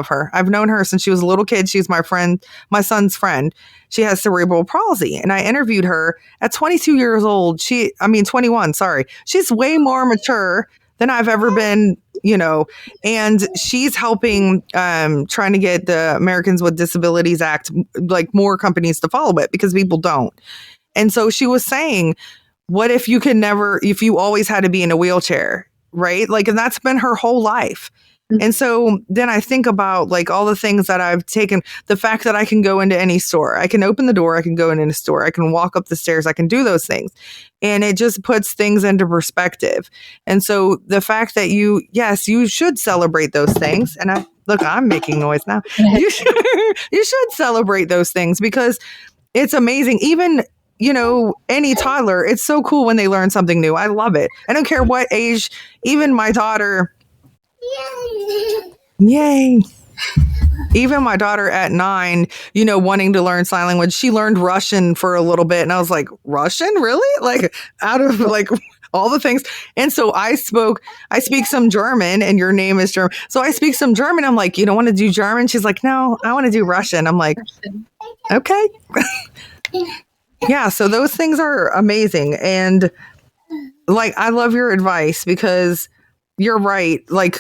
her. I've known her since she was a little kid. She's my friend, my son's friend. She has cerebral palsy. And I interviewed her at 22 years old. 21, sorry. She's way more mature than I've ever been, and she's helping, trying to get the Americans with Disabilities Act, like more companies to follow it, because people don't. And so she was saying, what if if you always had to be in a wheelchair, right? Like, and that's been her whole life. And so then I think about like all the things that I've taken, the fact that I can go into any store, I can open the door, I can go into a store, I can walk up the stairs, I can do those things. And it just puts things into perspective. And so the fact that you should celebrate those things. And I'm making noise now. You should celebrate those things, because it's amazing. Even, any toddler, it's so cool when they learn something new. I love it. I don't care what age, even my daughter. Yay. Even my daughter at 9, wanting to learn sign language, she learned Russian for a little bit. And I was like, Russian? Really? Like out of like all the things. And so I speak some German, and your name is German. So I speak some German. I'm like, you don't want to do German? She's like, no, I want to do Russian. I'm like, okay. Yeah. So those things are amazing. And like, I love your advice because you're right. Like,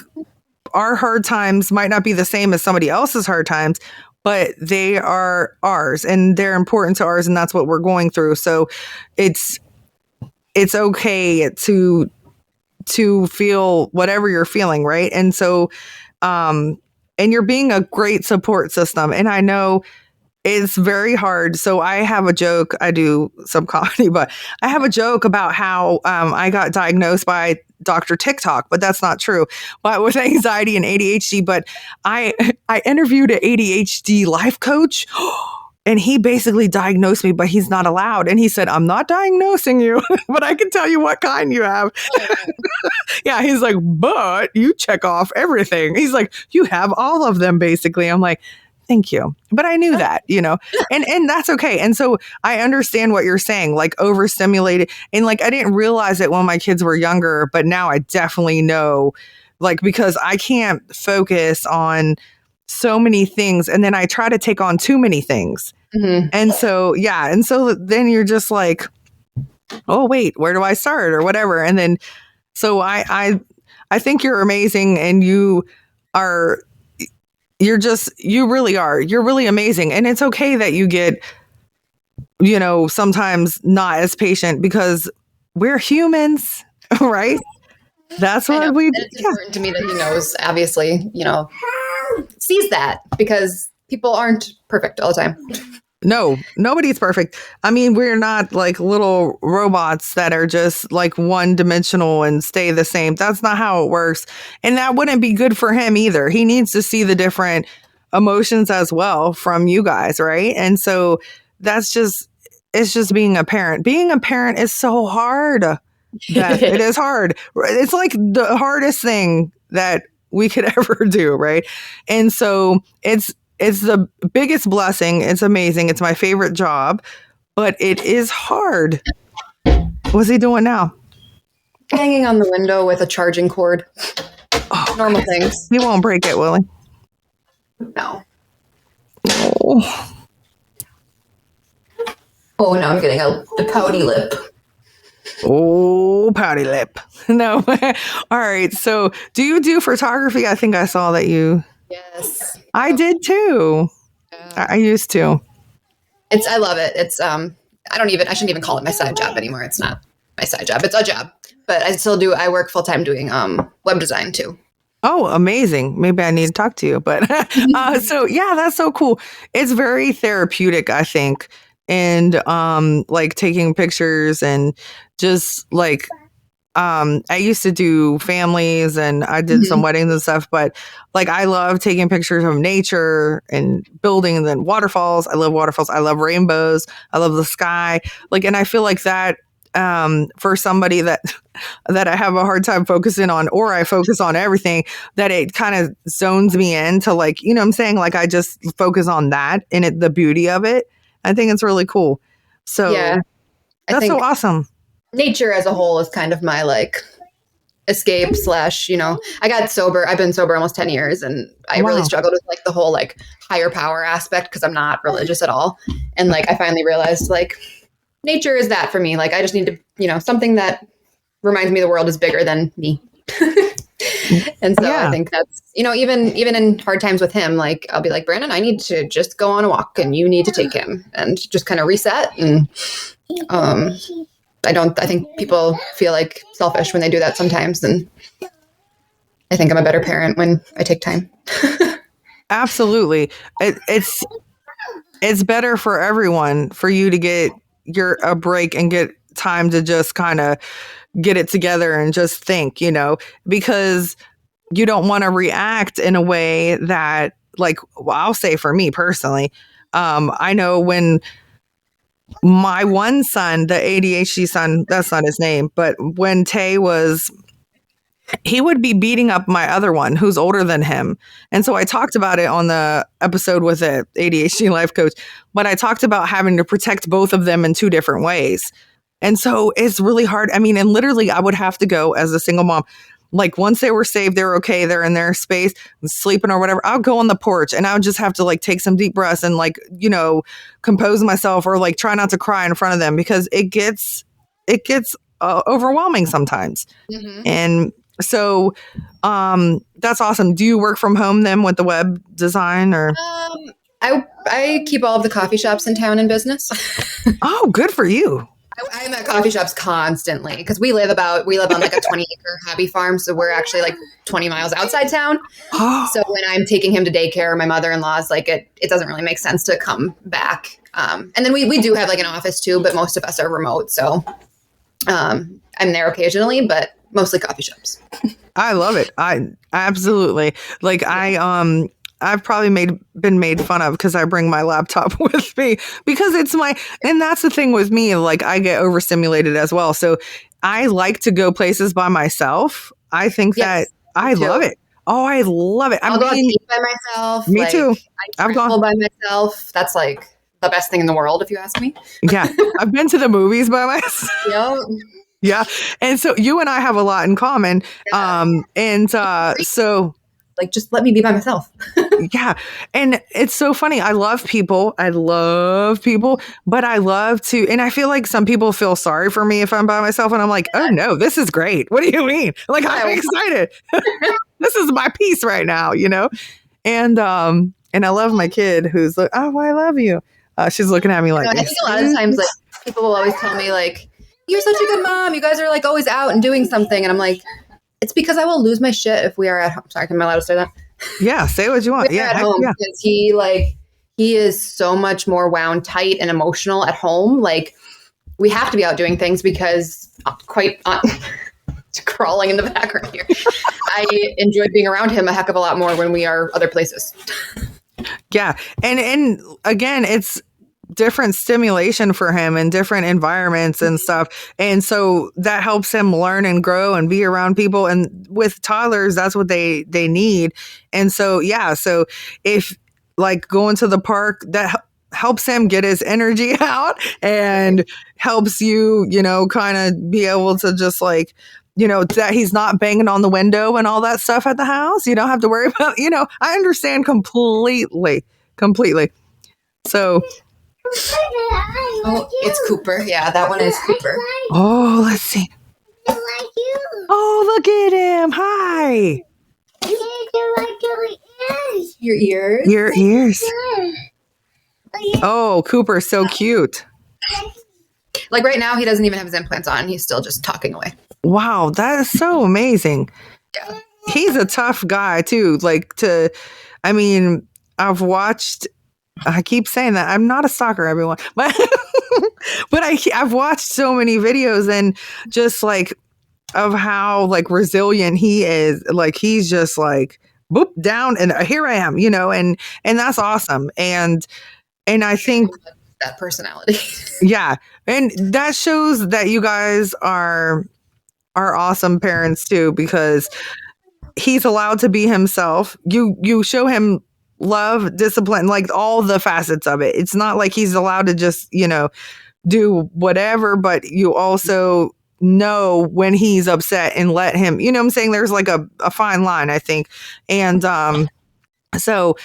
our hard times might not be the same as somebody else's hard times, but they are ours and they're important to ours. And that's what we're going through. So it's okay to feel whatever you're feeling. Right. And so, and you're being a great support system. And I know it's very hard. So I have a joke. I do some comedy, but I have a joke about how I got diagnosed by Dr. TikTok, but that's not true. But with anxiety and ADHD, but I interviewed an ADHD life coach. And he basically diagnosed me, but he's not allowed. And he said, I'm not diagnosing you, but I can tell you what kind you have. Yeah, he's like, but you check off everything. He's like, you have all of them, basically. I'm like, thank you. But I knew that, and that's okay. And so I understand what you're saying, like overstimulated. And like, I didn't realize it when my kids were younger, but now I definitely know, like, because I can't focus on so many things. And then I try to take on too many things. Mm-hmm. And so, yeah. And so then you're just like, oh, wait, where do I start or whatever? And then, so I think you're amazing and you really are. You're really amazing. And it's okay that you get, sometimes not as patient because we're humans, right? That's what we do. It's important to me that he knows, obviously, sees that because people aren't perfect all the time. No, nobody's perfect. I mean, we're not like little robots that are just like one dimensional and stay the same. That's not how it works. And that wouldn't be good for him either. He needs to see the different emotions as well from you guys, right? And so it's just being a parent. Being a parent is so hard, Beth. It is hard. It's like the hardest thing that we could ever do, right? And so it's the biggest blessing. It's amazing. It's my favorite job, but it is hard. What's he doing now? Hanging on the window with a charging cord. Oh, normal things. He won't break it, will he? No. Oh, Now I'm getting the pouty lip. Oh, pouty lip. No. All right. So do you do photography? I think I saw that you... Yes. I did too. I used to. I love it. It's I shouldn't even call it my side job anymore. It's not my side job. It's a job. But I work full time doing web design too. Oh, amazing. Maybe I need to talk to you. But so yeah, that's so cool. It's very therapeutic, I think. And like taking pictures and just like I used to do families and I did some weddings and stuff, but like I love taking pictures of nature and building and then waterfalls. I love waterfalls. I love rainbows. I love the sky. Like, and I feel like that for somebody that I have a hard time focusing on, or I focus on everything, that it kind of zones me into like, what I'm saying? Like I just focus on that and the beauty of it. I think it's really cool. So yeah, that's so awesome. Nature as a whole is kind of my like escape / I got sober. I've been sober almost 10 years and I really struggled with like the whole like higher power aspect because I'm not religious at all. And like, I finally realized like nature is that for me. Like I just need to, something that reminds me the world is bigger than me. And so I think that's, even in hard times with him, like I'll be like, Brandon, I need to just go on a walk and you need to take him and just kind of reset. And, I think people feel like selfish when they do that sometimes. And I think I'm a better parent when I take time. Absolutely. It's better for everyone for you to get a break and get time to just kind of get it together and just think, because you don't want to react in a way that like, well, I'll say for me personally, I know when my one son, the ADHD son, that's not his name, but when Tay he would be beating up my other one who's older than him. And so I talked about it on the episode with the ADHD life coach, but I talked about having to protect both of them in two different ways. And so it's really hard. I mean, and literally I would have to go as a single mom. Like once they were saved, they're okay. They're in their space and sleeping or whatever. I'll go on the porch and I would just have to like take some deep breaths and like, compose myself or like try not to cry in front of them because it gets overwhelming sometimes. Mm-hmm. And so that's awesome. Do you work from home then with the web design or? I keep all of the coffee shops in town in business. Oh, good for you. I'm at coffee shops constantly because we live on like a 20-acre hobby farm. So we're actually like 20 miles outside town. Oh, So when I'm taking him to daycare, my mother-in-law's like, it doesn't really make sense to come back. And then we do have like an office too, but most of us are remote. So I'm there occasionally, but mostly coffee shops. I love it. I absolutely like. I've probably been made fun of because I bring my laptop with me because and that's the thing with me. Like I get overstimulated as well. So I like to go places by myself. I think that I love it. Oh, I love it. I'll go on dates by myself. Me too. I've gone by myself. That's like the best thing in the world, if you ask me. Yeah. I've been to the movies by myself. Yep. Yeah. And so you and I have a lot in common. Yeah. So like, just let me be by myself. Yeah. And it's so funny. I love people, but I love to, and I feel like some people feel sorry for me if I'm by myself and I'm like, oh no, this is great. What do you mean? Like, I'm excited. This is my piece right now, And I love my kid who's like, oh, I love you. She's looking at me like, I think a lot of times like people will always tell me like, you're such a good mom. You guys are like always out and doing something. And I'm like, it's because I will lose my shit if we are at home. Sorry, am I allowed to say that? Yeah, say what you want. Yeah, at home because he is so much more wound tight and emotional at home. Like we have to be out doing things because crawling in the background here. I enjoy being around him a heck of a lot more when we are other places. Yeah, and again, it's different stimulation for him in different environments and stuff. And so that helps him learn and grow and be around people. And with toddlers, that's what they need. And so, so if like going to the park, that helps him get his energy out and helps you, kind of be able to just like, that he's not banging on the window and all that stuff at the house. You don't have to worry about, I understand completely. So, oh, it's Cooper. Yeah, that one is Cooper. Oh, let's see. Like you. Oh, look at him. Hi. Your ears. Your ears. Oh, Cooper's so cute. Like right now, he doesn't even have his implants on. He's still just talking away. Wow, that is so amazing. Yeah. He's a tough guy too. I've watched, I keep saying that I'm not a stalker, everyone, but I've watched so many videos and just like of how like resilient he is. Like he's just like boop down and here I am, and that's awesome. And I think that personality. Yeah. And that shows that you guys are awesome parents too, because he's allowed to be himself. You show him love, discipline, like all the facets of it. It's not like he's allowed to just, do whatever, but you also know when he's upset and let him, what I'm saying? There's like a fine line, I think. And so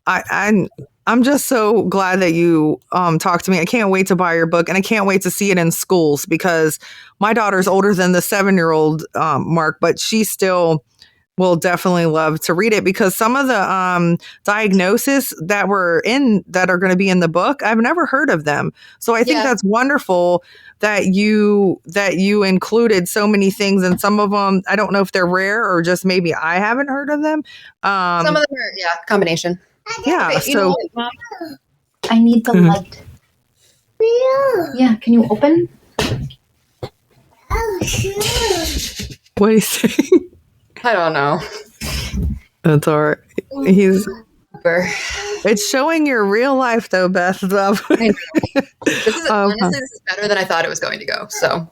I'm just so glad that you talked to me. I can't wait to buy your book and I can't wait to see it in schools because my daughter's older than the 7-year-old mark, but she still will definitely love to read it because some of the diagnoses that are going to be in the book, I've never heard of them. So I think that's wonderful that you included so many things, and some of them, I don't know if they're rare or just maybe I haven't heard of them. Some of them are, combination. Yeah. Okay, so I need the light. Yeah. Can you open? Oh, sure. What do you say? I don't know. That's all right. It's showing your real life though, Beth. Honestly, this is better than I thought it was going to go. So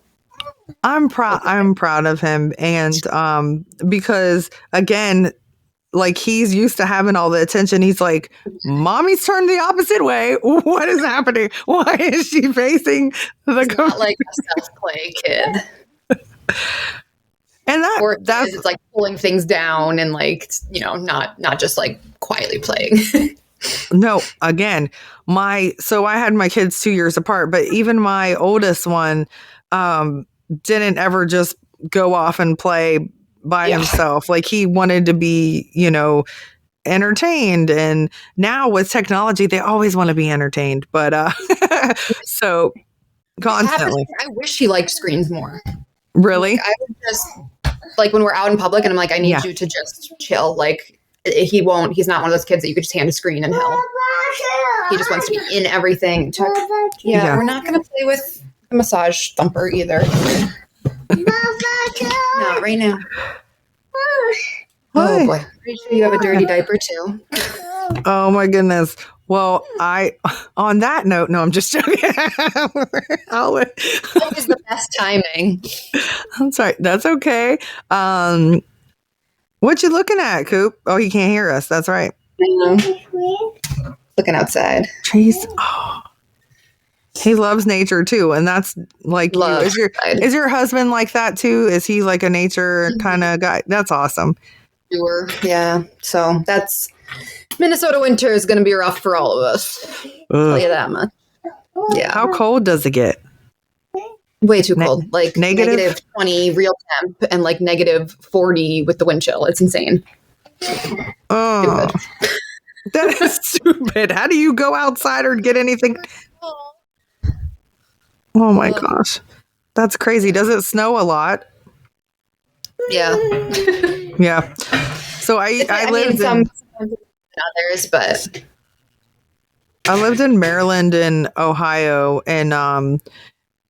I'm proud of him. And because again, like he's used to having all the attention. He's like, mommy's turned the opposite way. What is happening? Why is she facing the not like a self-play kid. And that's it's like pulling things down and like, not just like quietly playing. No, again, so I had my kids 2 years apart, but even my oldest one, didn't ever just go off and play by himself. Like he wanted to be, entertained. And now with technology, they always want to be entertained. But so constantly. I wish he liked screens more. Really? Like, I would just like when we're out in public and I'm like, I need you to just chill. Like he's not one of those kids that you could just hand a screen and help. He just wants to be in everything. We're not going to play with the massage thumper either. Not right now. Oh boy. Pretty sure you have a dirty diaper too. Oh my goodness. Well, on that note, no, I'm just joking. That is the best timing. I'm sorry. That's okay. What you looking at, Coop? Oh, he can't hear us. That's right. Looking outside. Trees. Oh. He loves nature too. And that's like you. Is your husband like that too? Is he like a nature kind of guy? That's awesome. Sure. Yeah. So that's Minnesota winter is going to be rough for all of us. I'll tell you that much. Yeah. How cold does it get? Way too cold. Like negative -20 real temp and like -40 with the wind chill. It's insane. Oh, that is stupid. How do you go outside or get anything? Oh my gosh. That's crazy. Does it snow a lot? Yeah. Yeah. So I lived in others, but I lived in Maryland and Ohio, and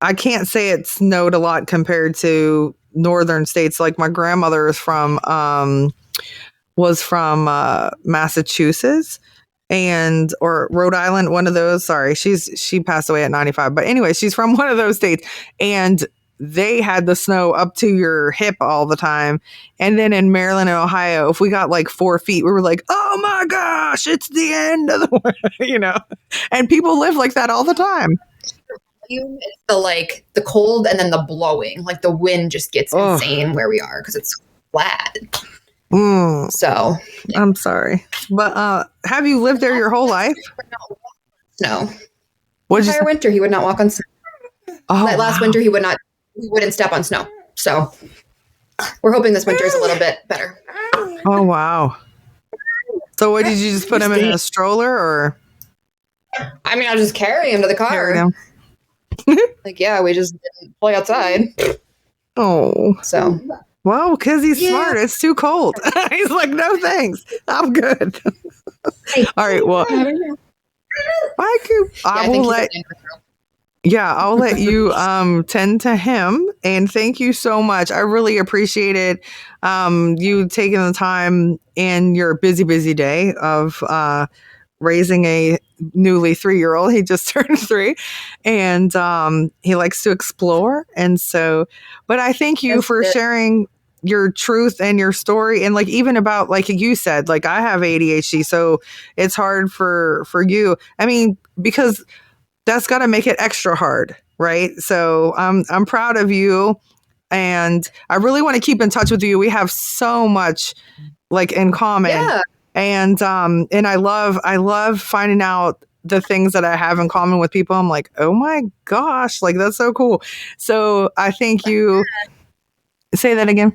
I can't say it snowed a lot compared to northern states. Like my grandmother was from Massachusetts or Rhode Island, one of those. Sorry, she passed away at 95. But anyway, she's from one of those states, and they had the snow up to your hip all the time. And then in Maryland and Ohio, if we got like 4 feet, we were like, oh my gosh, it's the end of the world, And people live like that all the time. It's the cold and then the blowing, like the wind just gets insane where we are because it's flat. So I'm sorry, but have you lived there your whole life? No. Entire winter he would not walk on snow. Last winter he wouldn't step on snow. So we're hoping this winter is a little bit better. Oh wow. So what did you just put him in a stroller or? I mean, I'll just carry him to the car. We just didn't play outside. Oh. So. Well, because he's smart. It's too cold. He's like, no thanks. I'm good. All right. Well, bye, Coop. I'll let you tend to him. And thank you so much. I really appreciated you taking the time in your busy day of raising a newly 3-year-old. He just turned 3 and he likes to explore. And so, but I thank you for sharing your truth and your story. And like, even about, like you said, like I have ADHD, so it's hard for you. I mean, because that's got to make it extra hard. Right. So I'm proud of you. And I really want to keep in touch with you. We have so much like in common. Yeah. And I love finding out the things that I have in common with people. I'm like, oh my gosh, like that's so cool. So I thank you. Say that again.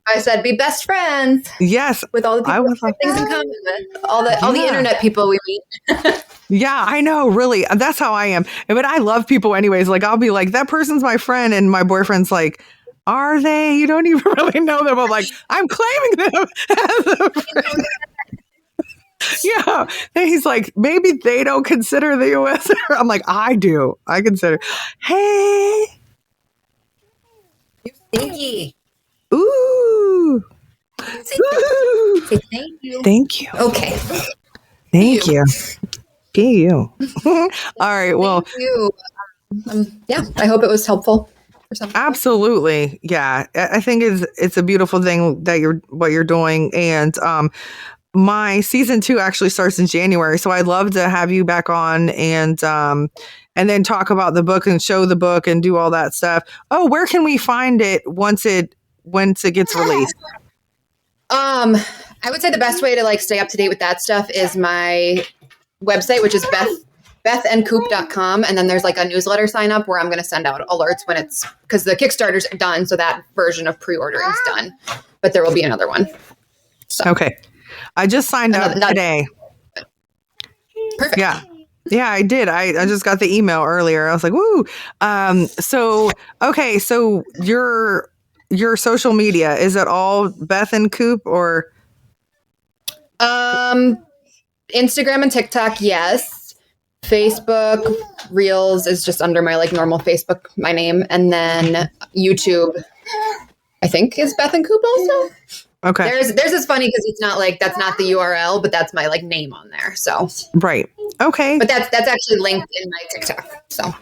I said, be best friends. Yes, with all the people with things in common with all the internet people we meet. Yeah, I know. Really, that's how I am. But I love people anyways. Like I'll be like, that person's my friend, and my boyfriend's like, are they? You don't even really know them. I'm like, I'm claiming them as a friend. Yeah. And he's like, maybe they don't consider the US. I'm like, I do. I consider. Hey. You stinky. Ooh. Say thank you. Thank you. Okay. Thank you. Thank you. All right. Well, thank you. I hope it was helpful. Absolutely. Yeah. I think it's a beautiful thing that what you're doing. And my season 2 actually starts in January. So I'd love to have you back on and then talk about the book and show the book and do all that stuff. Oh, where can we find it once it gets released? I would say the best way to like stay up to date with that stuff is my website, which is bethandcoop.com, and then there's like a newsletter sign up where I'm going to send out alerts when it's, because the Kickstarter's done, so that version of pre-ordering is done, but there will be another one. So. Okay. I just signed up today. Perfect. Yeah, I did. I just got the email earlier. I was like, woo. So your social media, is it all Beth and Coop or? Instagram and TikTok, yes. Facebook Reels is just under my like normal Facebook, my name, and then YouTube, I think, is Beth and Coop also. Okay. There's this funny because it's not like, that's not the URL, but that's my like name on there. So right. Okay. But that's actually linked in my TikTok. So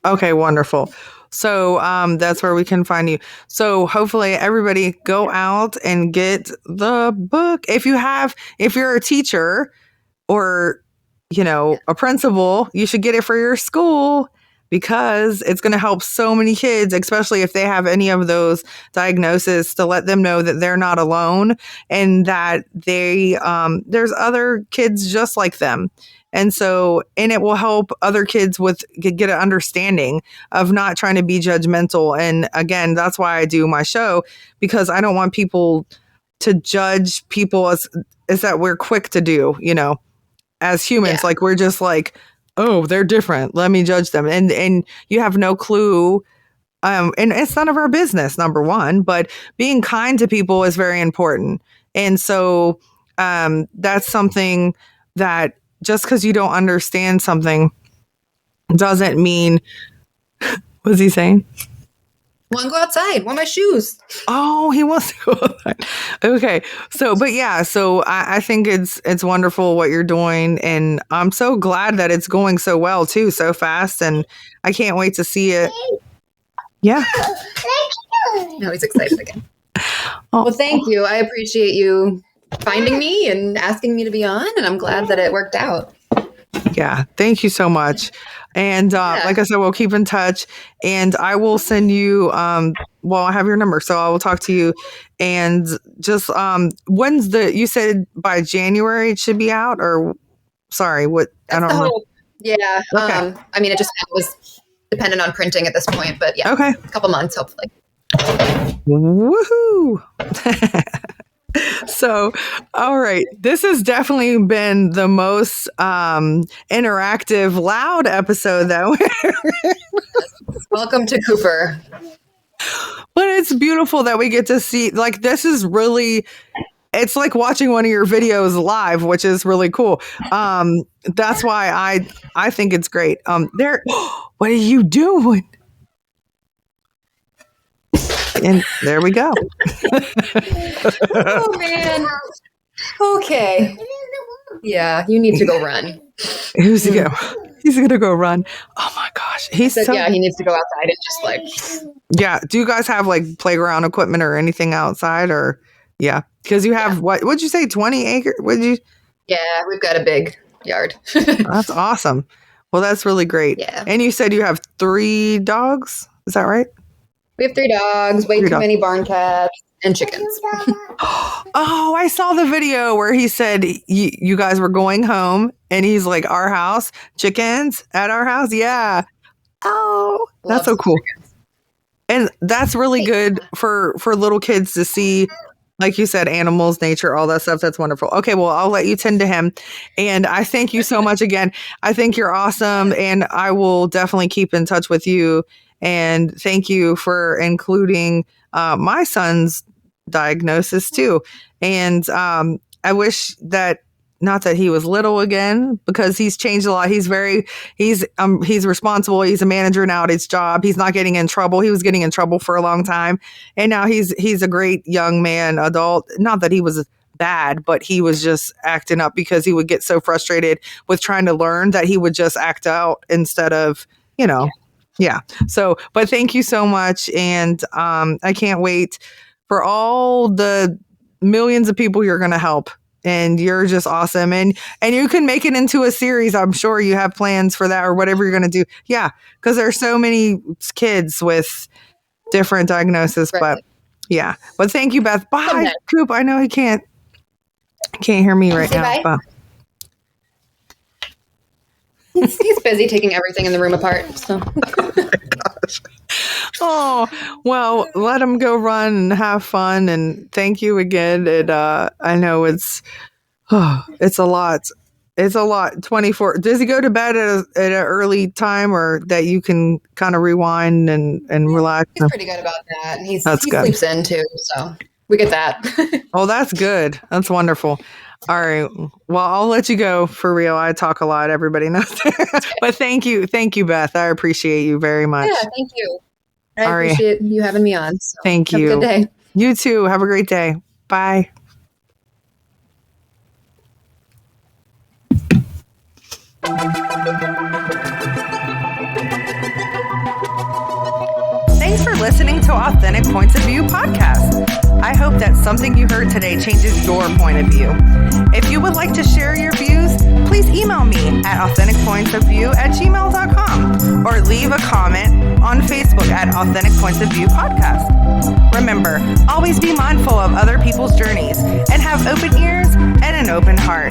okay, wonderful. So that's where we can find you. So hopefully everybody go out and get the book. If you're a teacher or, a principal, you should get it for your school because it's going to help so many kids, especially if they have any of those diagnoses, to let them know that they're not alone and that there's other kids just like them. And it will help other kids get an understanding of not trying to be judgmental. And again, that's why I do my show, because I don't want people to judge people as that we're quick to do, as humans. Like we're just like, oh, they're different, let me judge them. And you have no clue. And it's none of our business, number one, but being kind to people is very important. And so that's something that, just because you don't understand something doesn't mean. What's he saying? I want to go outside. Want my shoes. Oh, he wants to go outside. Okay. So I think it's wonderful what you're doing. And I'm so glad that it's going so well too, so fast. And I can't wait to see it. Yeah. No, he's excited again. Well, thank you. I appreciate you finding me and asking me to be on, and I'm glad that it worked out. Yeah, thank you so much. And like I said, we'll keep in touch, and I will send you, I have your number, so I will talk to you. And just, you said by January it should be out, or sorry, what? That's I don't know. Yeah. Okay. It just was dependent on printing at this point, but yeah. Okay. A couple months, hopefully. Woohoo. So, all right. This has definitely been the most interactive, loud episode that we're. Welcome to Cooper. But it's beautiful that we get to see, like, this is really, it's like watching one of your videos live, which is really cool. That's why I think it's great. What are you doing? And there we go. Oh, man. Okay. Yeah, you need to go run. He's going to go run. Oh, my gosh. He needs to go outside and just like. Yeah. Do you guys have like playground equipment or anything outside? Or, yeah. Because you have, what'd you say, 20 acres? Yeah, we've got a big yard. That's awesome. Well, that's really great. Yeah. And you said you have 3 dogs. Is that right? We have 3 dogs, way too many barn cats, and chickens. Oh, I saw the video where he said you guys were going home, and he's like, our house, chickens at our house. Yeah. Oh, that's so cool. Chickens. And that's really good for little kids to see, like you said, animals, nature, all that stuff. That's wonderful. Okay, well, I'll let you tend to him. And I thank you so much again. I think you're awesome, and I will definitely keep in touch with you. And thank you for including my son's diagnosis too. And I wish that, not that he was little again, because he's changed a lot. He's responsible. He's a manager now at his job. He's not getting in trouble. He was getting in trouble for a long time. And now he's a great young man, adult. Not that he was bad, but he was just acting up because he would get so frustrated with trying to learn that he would just act out instead of, Yeah. So, but thank you so much. And I can't wait for all the millions of people you're going to help. And you're just awesome. And you can make it into a series. I'm sure you have plans for that or whatever you're going to do. Yeah. Because there's so many kids with different diagnoses. Right. But yeah. But thank you, Beth. Bye, Coop. I know he can't hear me right now. Bye. He's busy taking everything in the room apart. So. Oh, well, let him go run and have fun. And thank you again. And I know it's a lot. It's a lot. 24. Does he go to bed at an early time, or that you can kind of rewind and relax? He's pretty good about that. And he good. sleeps in too. So we get that. Oh, that's good. That's wonderful. All right. Well, I'll let you go for real. I talk a lot. Everybody knows. But thank you. Thank you, Beth. I appreciate you very much. Yeah, thank you. I appreciate you having me on. So thank you. Have a good day. You too. Have a great day. Bye. Thanks for listening to Authentic Points of View podcast. I hope that something you heard today changes your point of view. If you would like to share your views, please email me at authenticpointsofview@gmail.com or leave a comment on Facebook at Authentic Points of View podcast. Remember, always be mindful of other people's journeys and have open ears and an open heart.